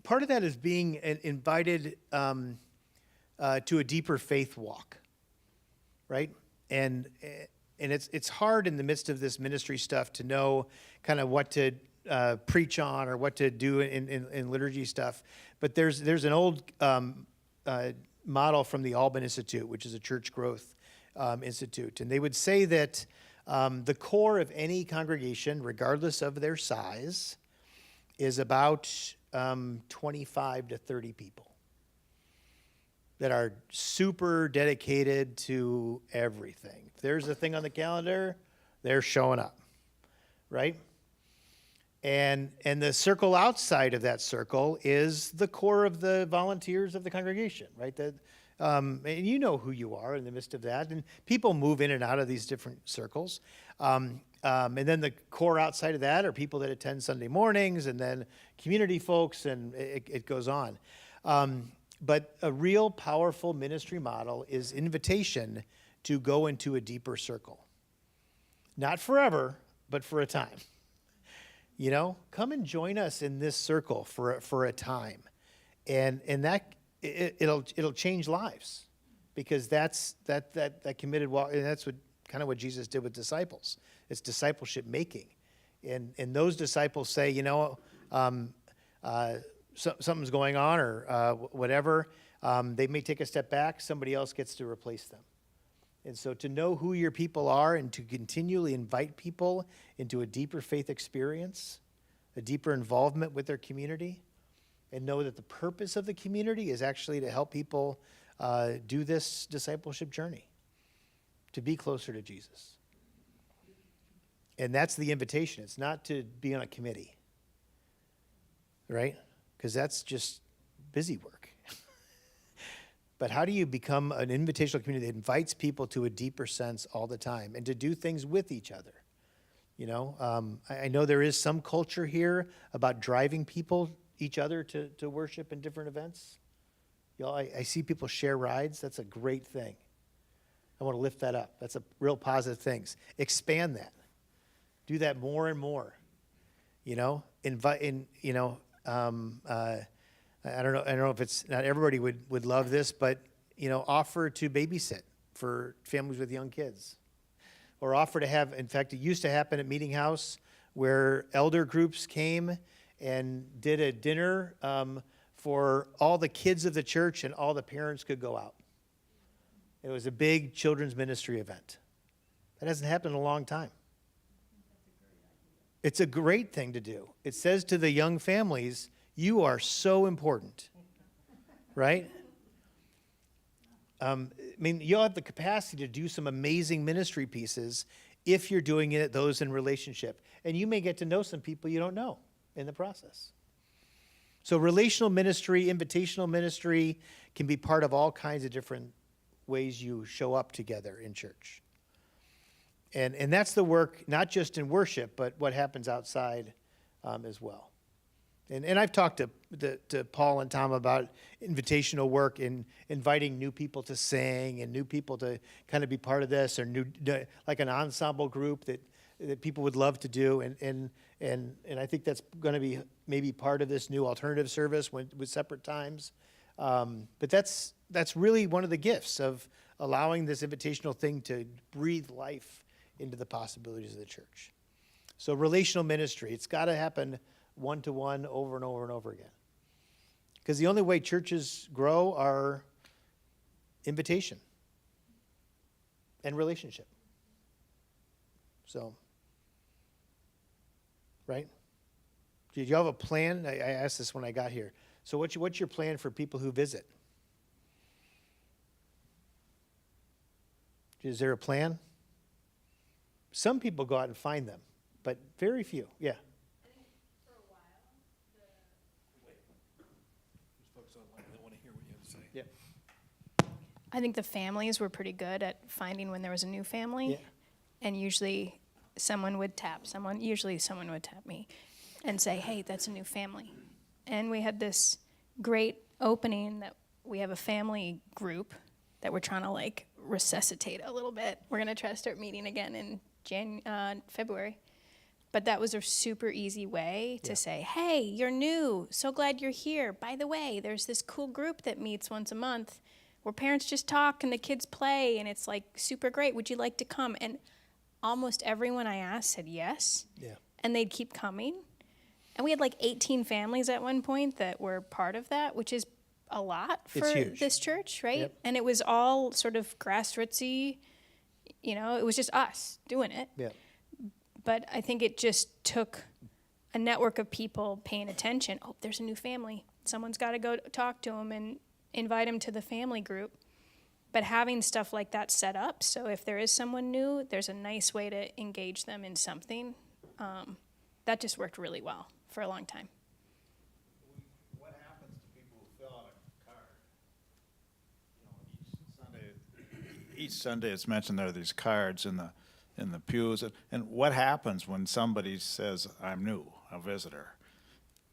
Part of that is being invited to a deeper faith walk, right? And it's hard in the midst of this ministry stuff to know kind of what to preach on or what to do in liturgy stuff. But there's an old model from the Alban Institute, which is a church growth institute. And they would say that the core of any congregation, regardless of their size, is about 25 to 30 people that are super dedicated to everything. If there's a thing on the calendar, they're showing up, right? And the circle outside of that circle is the core of the volunteers of the congregation, right? And you know who you are in the midst of that. And people move in and out of these different circles. And then the core outside of that are people that attend Sunday mornings, and then community folks, and it goes on. But a real powerful ministry model is invitation to go into a deeper circle. Not forever, but for a time. You know, come and join us in this circle for a time. And that it'll change lives, because that's that committed walk, and that's what Jesus did with disciples. It's discipleship making. And those disciples say, you know, something's going on or whatever. They may take a step back. Somebody else gets to replace them. And so to know who your people are and to continually invite people into a deeper faith experience, a deeper involvement with their community, and know that the purpose of the community is actually to help people do this discipleship journey, to be closer to Jesus. And that's the invitation. It's not to be on a committee, right? Because that's just busy work. But how do you become an invitational community that invites people to a deeper sense all the time and to do things with each other? You know, I know there is some culture here about driving each other to worship in different events. You know, I see people share rides. That's a great thing. I want to lift that up. That's a real positive thing. Expand that. Do that more and more. You know, I don't know if it's, not everybody would love this, but, you know, offer to babysit for families with young kids. Or offer to have, in fact, it used to happen at Meetinghouse where elder groups came and did a dinner for all the kids of the church, and all the parents could go out. It was a big children's ministry event. That hasn't happened in a long time. It's a great thing to do. It says to the young families, you are so important, right? I mean, you'll have the capacity to do some amazing ministry pieces if you're doing it, those in relationship. And you may get to know some people you don't know in the process. So relational ministry, invitational ministry can be part of all kinds of different ways you show up together in church. And that's the work, not just in worship, but what happens outside as well. And I've talked to Paul and Tom about invitational work and inviting new people to sing and new people to kind of be part of this, or like an ensemble group that people would love to do. And I think that's going to be maybe part of this new alternative service with separate times. But that's really one of the gifts of allowing this invitational thing to breathe life into the possibilities of the church. So relational ministry, it's got to happen one-to-one over and over and over again. Because the only way churches grow are invitation and relationship. So, right? Did you have a plan? I asked this when I got here. So what's your plan for people who visit? Is there a plan? Some people go out and find them, but very few. Yeah. Yeah. I think the families were pretty good at finding when there was a new family. Yeah. And usually someone would tap me and say, hey, that's a new family. And we had this great opening that we have a family group that we're trying to like resuscitate a little bit. We're going to try to start meeting again in February. But that was a super easy way to say, hey, you're new. So glad you're here. By the way, there's this cool group that meets once a month where parents just talk and the kids play, and it's like super great. Would you like to come? And almost everyone I asked said yes. Yeah. And they'd keep coming. And we had like 18 families at one point that were part of that, which is a lot for huge. this church, right? Yep. And it was all sort of grassrootsy, it was just us doing it. Yeah. But I think it just took a network of people paying attention. Oh, there's a new family. Someone's got to go talk to them and invite them to the family group. But having stuff like that set up, so if there is someone new, there's a nice way to engage them in something. That just worked really well for a long time. What happens to people who fill out a card? Each Sunday it's mentioned there are these cards in the pews. And what happens when somebody says, I'm new, a visitor?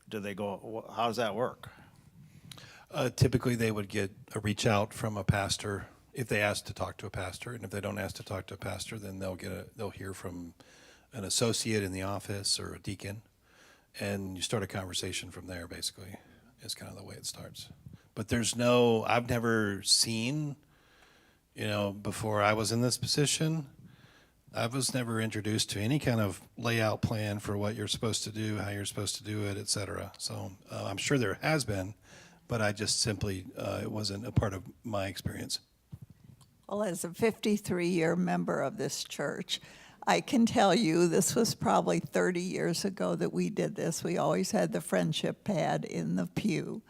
Do they go, how does that work? Typically, they would get a reach out from a pastor if they ask to talk to a pastor, and if they don't ask to talk to a pastor, then they'll hear from an associate in the office or a deacon, and you start a conversation from there. Basically, is kind of the way it starts. But I've never seen, before I was in this position, I was never introduced to any kind of layout plan for what you're supposed to do, how you're supposed to do it, et cetera. So I'm sure there has been, but I just simply, it wasn't a part of my experience. Well, as a 53-year member of this church, I can tell you this was probably 30 years ago that we did this. We always had the friendship pad in the pew.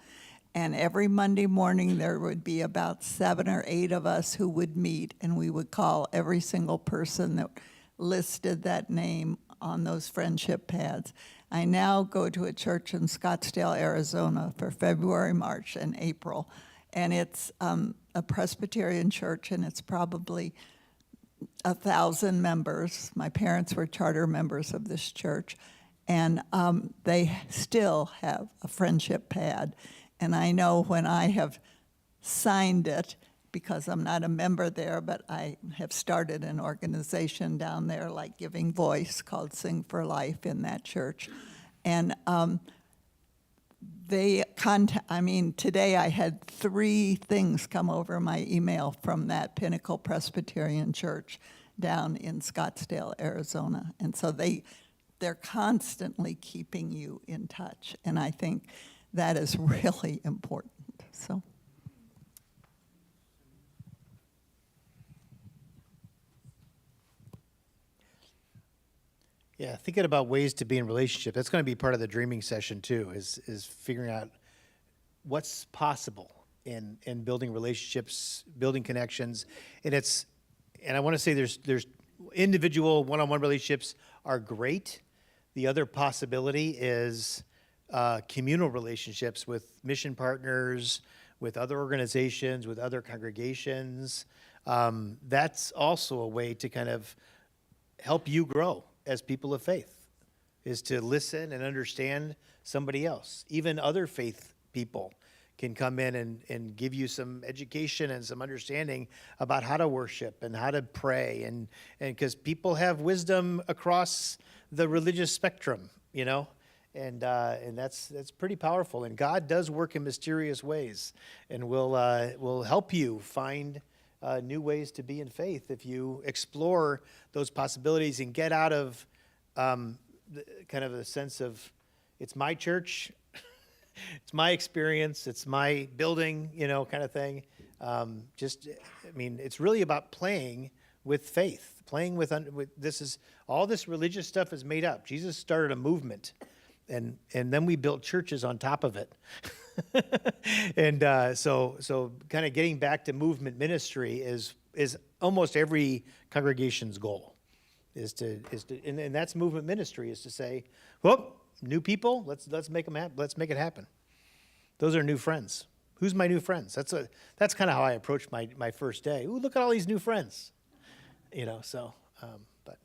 And every Monday morning there would be about 7 or 8 of us who would meet, and we would call every single person that listed that name on those friendship pads. I now go to a church in Scottsdale, Arizona for February, March, and April. And it's a Presbyterian church, and it's probably 1,000 members. My parents were charter members of this church, and they still have a friendship pad. And I know when I have signed it, because I'm not a member there, but I have started an organization down there like Giving Voice called Sing for Life in that church. And today I had 3 things come over my email from that Pinnacle Presbyterian Church down in Scottsdale, Arizona. And so they're constantly keeping you in touch. And I think that is really important. So. Yeah, thinking about ways to be in relationship. That's going to be part of the dreaming session too, is figuring out what's possible in building relationships, building connections. And I want to say there's individual one-on-one relationships are great. The other possibility is communal relationships with mission partners, with other organizations, with other congregations. That's also a way to kind of help you grow as people of faith, is to listen and understand somebody else. Even other faith people can come in and give you some education and some understanding about how to worship and how to pray, and because people have wisdom across the religious spectrum, And that's pretty powerful. And God does work in mysterious ways, and will help you find new ways to be in faith if you explore those possibilities and get out of kind of a sense of, it's my church, it's my experience, it's my building, kind of thing. It's really about playing with faith, playing with all this religious stuff is made up. Jesus started a movement, and then we built churches on top of it. And so kind of getting back to movement ministry is almost every congregation's goal, and that's movement ministry, is to say, well, new people, let's make them happen. Let's make it happen. Those are new friends. Who's my new friends? That's kind of how I approached my first day. Ooh, look at all these new friends. But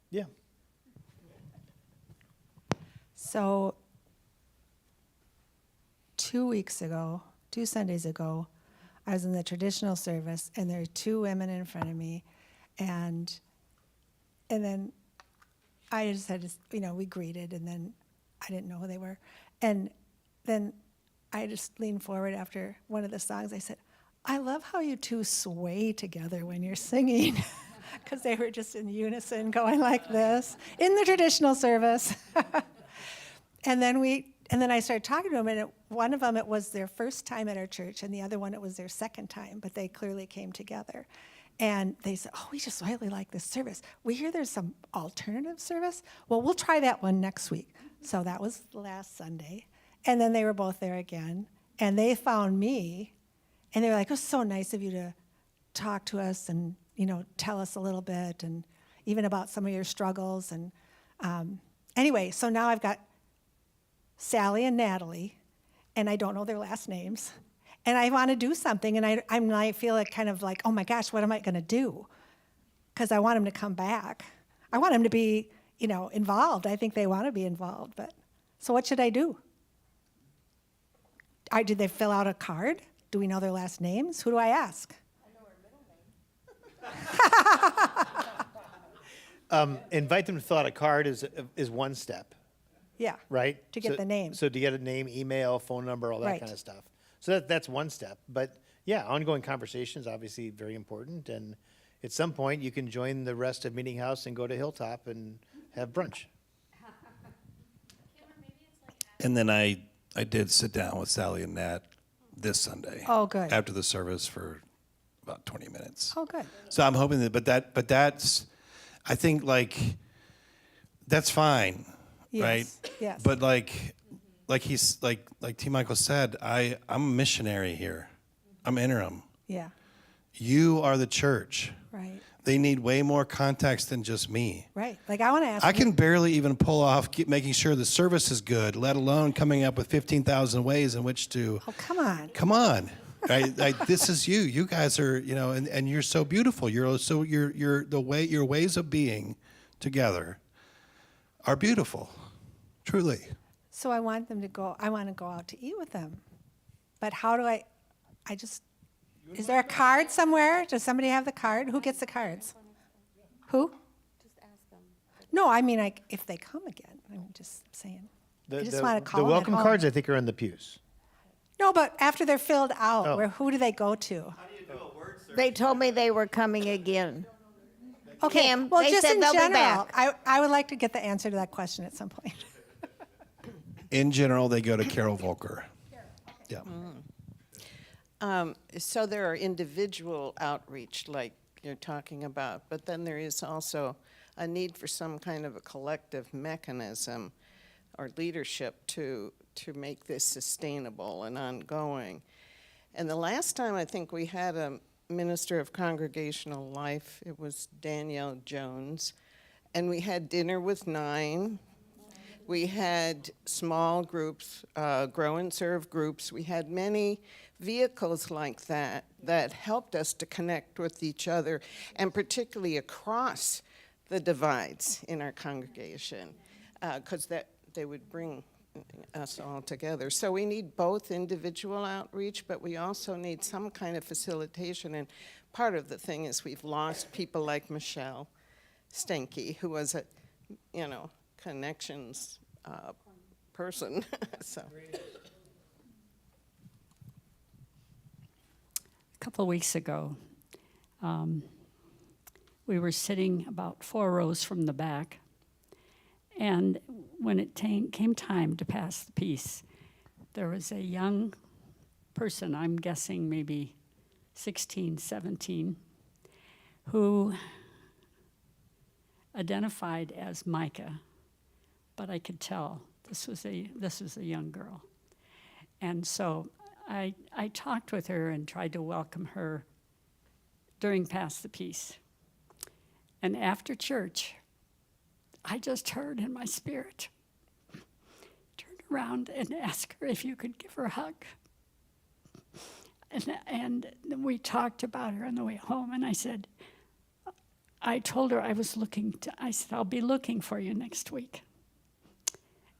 yeah. So 2 Sundays ago, I was in the traditional service, and there were two women in front of me, and then I just had to, we greeted, and then I didn't know who they were. And then I just leaned forward after one of the songs. I said, I love how you two sway together when you're singing, because they were just in unison going like this in the traditional service. And then I started talking to them, and one of them, it was their first time at our church, and the other one, it was their second time, but they clearly came together. And they said, oh, we just really like this service. We hear there's some alternative service. Well, we'll try that one next week. So that was last Sunday. And then they were both there again, and they found me, and they were like, it was so nice of you to talk to us and, tell us a little bit, and even about some of your struggles. And anyway, so now I've got Sally and Natalie, and I don't know their last names, and I want to do something, and I feel like kind of like, oh my gosh, what am I going to do? Because I want them to come back. I want them to be, involved. I think they want to be involved, but so what should I do? Did they fill out a card? Do we know their last names? Who do I ask? I know her middle name. Invite them to fill out a card is one step. Yeah. Right? To get the name. So to get a name, email, phone number, all that Right. kind of stuff. So that's one step. But yeah, ongoing conversation is obviously very important. And at some point, you can join the rest of Meetinghouse and go to Hilltop and have brunch. And then I did sit down with Sally and Nat this Sunday. Oh, good. After the service for about 20 minutes. Oh, good. So I'm hoping that, but that's, I think that's fine, Yes, right? yes. But like T. Michael said, I'm a missionary here. I'm interim. Yeah. You are the church. Right. They need way more context than just me. Right. Like I want to ask. I can barely even pull off making sure the service is good, let alone coming up with 15,000 ways in which to. Oh, come on. Come on. Right? This is you. You guys are, and you're so beautiful. Your ways of being together are beautiful. Truly. So I want them to go. I want to go out to eat with them, but how do I? Is there a card somewhere? Does somebody have the card? Who gets the cards? Who? Just ask them. No, I mean, if they come again. I'm just saying. I just want to call the them at welcome home. cards, I think, are in the pews. No, but after they're filled out, Oh. who do they go to? They told me they were coming again. Okay, Kim, well, they just said in they'll be general, back. I would like to get the answer to that question at some point. In general, they go to Carol Volker. Yeah. So there are individual outreach like you're talking about, but then there is also a need for some kind of a collective mechanism or leadership to make this sustainable and ongoing. And the last time I think we had a minister of congregational life, it was Danielle Jones, and we had dinner with 9. We had small groups, grow and serve groups. We had many vehicles like that helped us to connect with each other, and particularly across the divides in our congregation, because they would bring us all together. So we need both individual outreach, but we also need some kind of facilitation. And part of the thing is we've lost people like Michelle Stinky, who was a, connections person. So A couple of weeks ago, we were sitting about 4 rows from the back, and when it came time to pass the peace, there was a young person, I'm guessing maybe 16, 17, who identified as Micah, but I could tell this was a young girl. And so I talked with her and tried to welcome her during Pass the Peace. And after church, I just heard in my spirit, turn around and ask her if you could give her a hug. And we talked about her on the way home, and I told her I said, I'll be looking for you next week.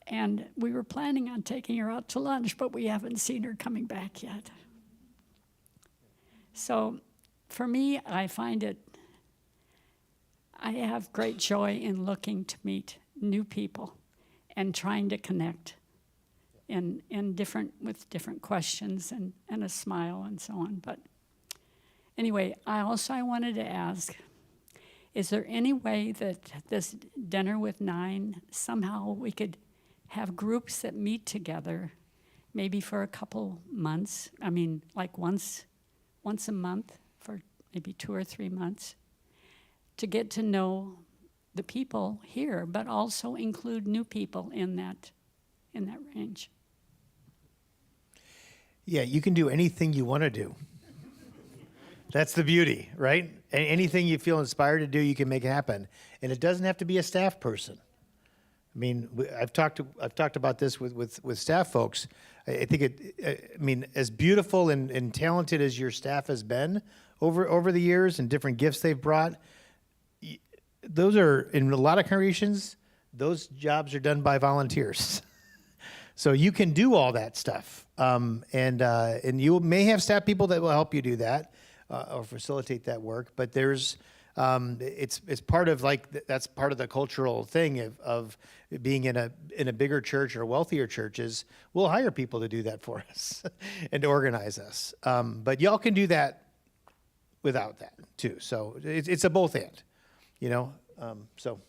And we were planning on taking her out to lunch, but we haven't seen her coming back yet. So for me, I have great joy in looking to meet new people and trying to connect with different questions and a smile and so on. But anyway, I wanted to ask, is there any way that this Dinner with Nine, somehow we could have groups that meet together, maybe for a couple months? I mean, like once a month for maybe 2 or 3 months, to get to know the people here, but also include new people in that range. Yeah, you can do anything you want to do. That's the beauty, right? Anything you feel inspired to do, you can make happen, and it doesn't have to be a staff person. I mean, I've talked about this with staff folks. I think as beautiful and talented as your staff has been over the years and different gifts they've brought, those are, in a lot of congregations, those jobs are done by volunteers. So you can do all that stuff, and you may have staff people that will help you do that or facilitate that work. But there's it's part of that's part of the cultural thing of being in a bigger church or wealthier churches. We'll hire people to do that for us and to organize us. But y'all can do that without that too. So it's a both and, so.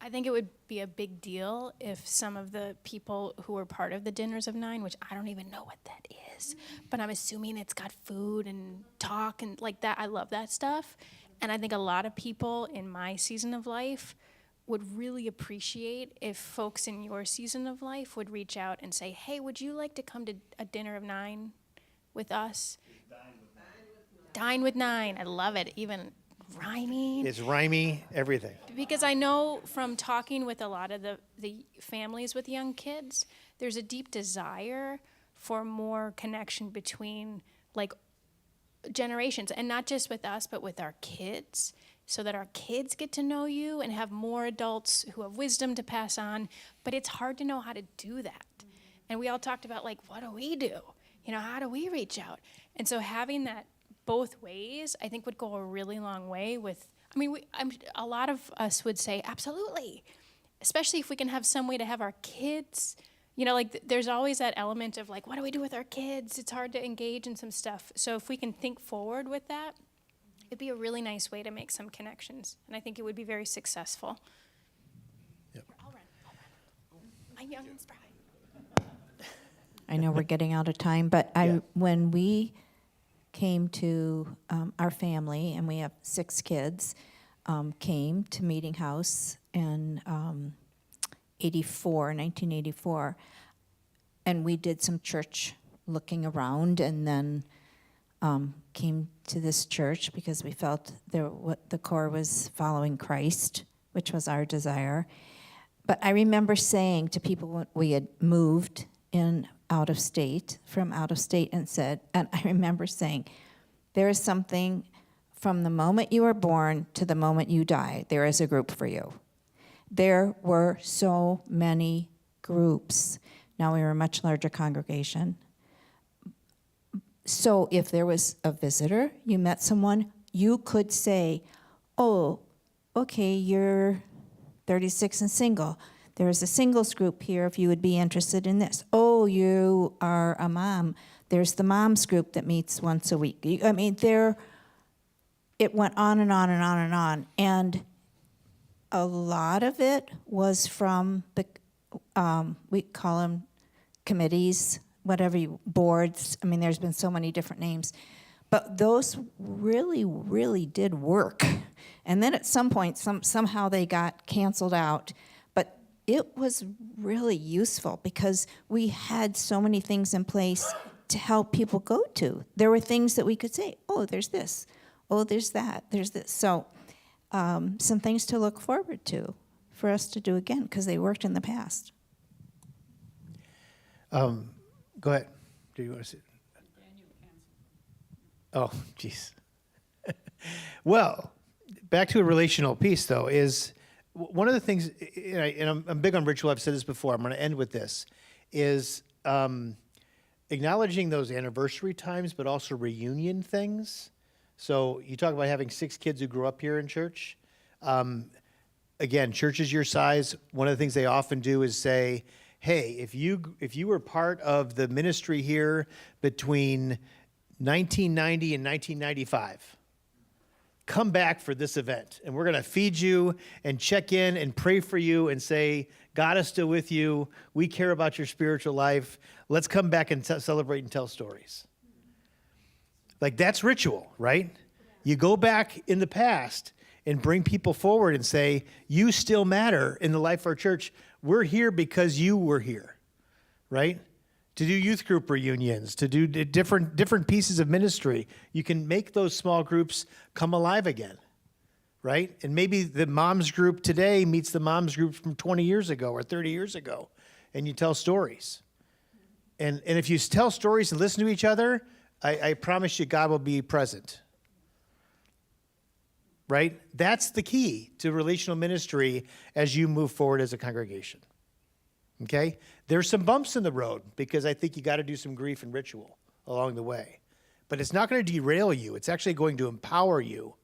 I think it would be a big deal if some of the people who were part of the Dinners of Nine, which I don't even know what that is, but I'm assuming it's got food and talk and like that. I love that stuff. And I think a lot of people in my season of life would really appreciate if folks in your season of life would reach out and say, hey, would you like to come to a Dinner of Nine with us? Dine with Nine. I love it. Even rhyming. It's rhymey, everything. Because I know from talking with a lot of the families with young kids, there's a deep desire for more connection between generations, and not just with us, but with our kids, so that our kids get to know you and have more adults who have wisdom to pass on. But it's hard to know how to do that. And we all talked about what do we do? How do we reach out? And so having that both ways, I think, would go a really long way with, a lot of us would say, absolutely, especially if we can have some way to have our kids, there's always that element of what do we do with our kids? It's hard to engage in some stuff. So if we can think forward with that, it'd be a really nice way to make some connections. And I think it would be very successful. Yep. I'll run. I'm young and spry. I know we're getting out of time, but when we came to our family, and we have 6 kids, came to Meetinghouse in 1984, and we did some church looking around, and then came to this church because we felt the core was following Christ, which was our desire. But I remember saying to people when we had moved from out of state, and I remember saying, there is something from the moment you were born to the moment you die, there is a group for you. There were so many groups. Now we were a much larger congregation. So if there was a visitor, you met someone, you could say, oh, okay, you're 36 and single. There's a singles group here if you would be interested in this. Oh, you are a mom. There's the moms group that meets once a week. I mean, it went on and on and on and on. And a lot of it was from the, we call them committees, boards. I mean, there's been so many different names. But those really, really did work. And then at some point, somehow they got canceled out. But it was really useful because we had so many things in place to help people go to. There were things that we could say, oh, there's this. Oh, there's that. There's this. So some things to look forward to for us to do again because they worked in the past. Go ahead. Do you want to say? Oh, jeez. Well, back to a relational piece, though, is one of the things, and I'm big on ritual, I've said this before, I'm going to end with this, is acknowledging those anniversary times, but also reunion things. So you talk about having 6 kids who grew up here in church. Again, churches your size, one of the things they often do is say, hey, if you were part of the ministry here between 1990 and 1995, come back for this event. And we're going to feed you and check in and pray for you and say, God is still with you. We care about your spiritual life. Let's come back and celebrate and tell stories. Like, that's ritual, right? You go back in the past and bring people forward and say, you still matter in the life of our church. We're here because you were here, right? To do youth group reunions, to do different pieces of ministry. You can make those small groups come alive again, right? And maybe the moms group today meets the moms group from 20 years ago or 30 years ago, and you tell stories. And if you tell stories and listen to each other, I promise you God will be present, right? That's the key to relational ministry as you move forward as a congregation. Okay? There's some bumps in the road because I think you got to do some grief and ritual along the way. But it's not going to derail you. It's actually going to empower you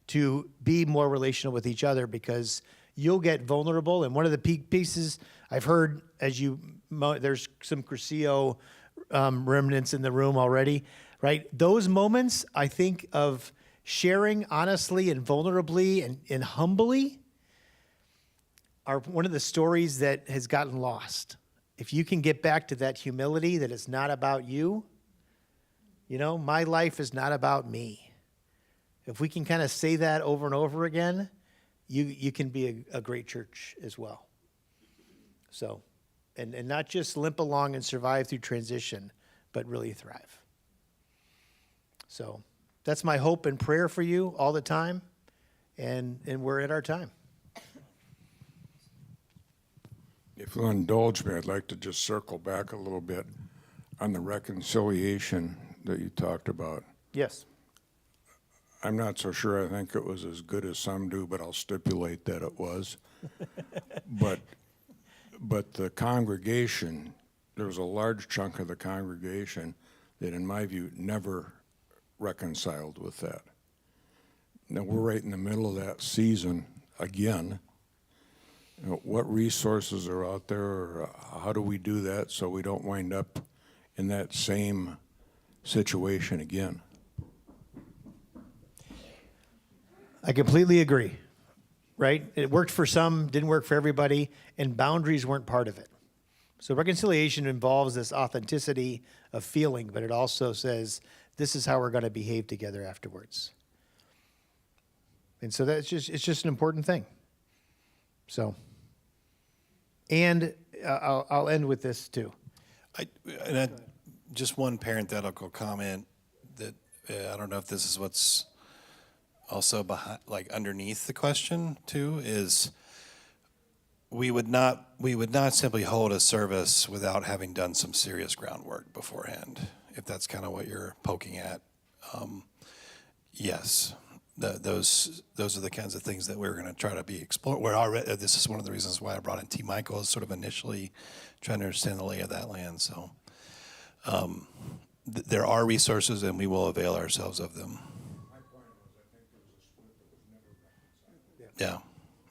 to be more relational with each other because you'll get vulnerable. And one of the pieces I've heard there's some Curcio remnants in the room already, right? Those moments, I think, of sharing honestly and vulnerably and humbly are one of the stories that has gotten lost. If you can get back to that humility, that it's not about you, my life is not about me. If we can kind of say that over and over again, you can be a great church as well. So, and not just limp along and survive through transition, but really thrive. So that's my hope and prayer for you all the time, and we're at our time. If you'll indulge me, I'd like to just circle back a little bit on the reconciliation that you talked about. Yes. I'm not so sure I think it was as good as some do, but I'll stipulate that it was. But the congregation, there was a large chunk of the congregation that, in my view, never reconciled with that. Now, we're right in the middle of that season again. What resources are out there, or how do we do that so we don't wind up in that same situation again? I completely agree, right? It worked for some, didn't work for everybody, and boundaries weren't part of it. So reconciliation involves this authenticity of feeling, but it also says, this is how we're going to behave together afterwards. And so it's just an important thing. So, and I'll end with this too. Just one parenthetical comment that I don't know if this is what's also behind, like underneath the question too, is we would not simply hold a service without having done some serious groundwork beforehand. If that's kind of what you're poking at, yes. Those are the kinds of things that we're going to try to be explored. This is one of the reasons why I brought in T. Michael, is sort of initially trying to understand the lay of that land. So there are resources, and we will avail ourselves of them. My point was, I think there was a split that was never Yeah,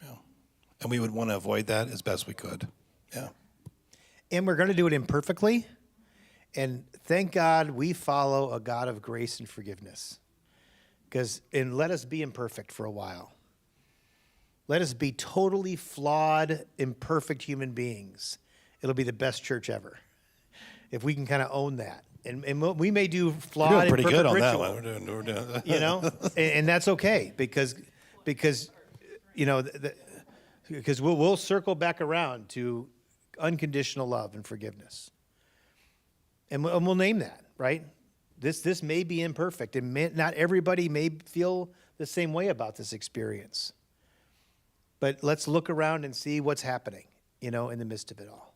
yeah. And we would want to avoid that as best we could. Yeah. And we're going to do it imperfectly. And thank God we follow a God of grace and forgiveness. And let us be imperfect for a while. Let us be totally flawed, imperfect human beings. It'll be the best church ever. If we can kind of own that. And we may do flawed, We're doing pretty good on ritual, that one. We're doing you know, and that's okay because you know, because we'll circle back around to unconditional love and forgiveness. And we'll name that, right? This may be imperfect, and not everybody may feel the same way about this experience. But let's look around and see what's happening, you know, in the midst of it all.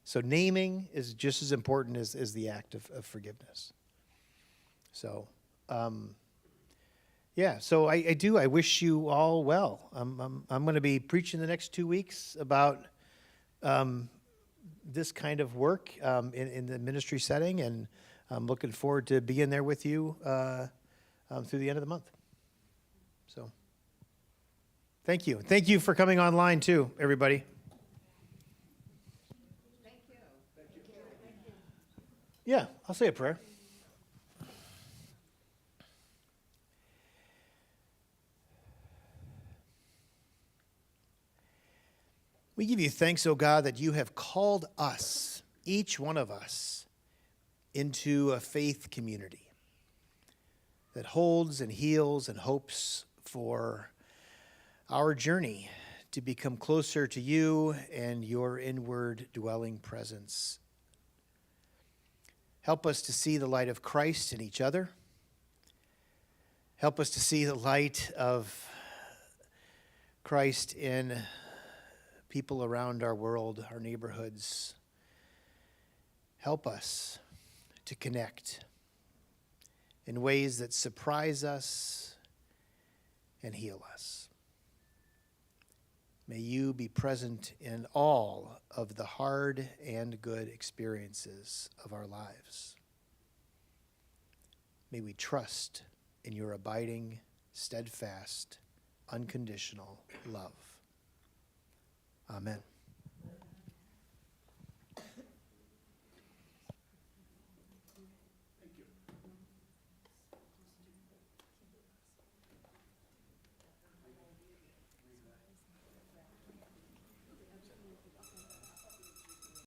So naming is just as important as the act of forgiveness. So, yeah, so I wish you all well. I'm going to be preaching the next 2 weeks about this kind of work in the ministry setting, and I'm looking forward to being there with you through the end of the month. So, thank you. Thank you for coming online too, everybody. Thank you. Yeah, I'll say a prayer. We give you thanks, O God, that you have called us, each one of us, into a faith community that holds and heals and hopes for our journey to become closer to you and your inward dwelling presence. Help us to see the light of Christ in each other. Help us to see the light of Christ in people around our world, our neighborhoods. Help us to connect in ways that surprise us and heal us. May you be present in all of the hard and good experiences of our lives. May we trust in your abiding, steadfast, unconditional love. Amen.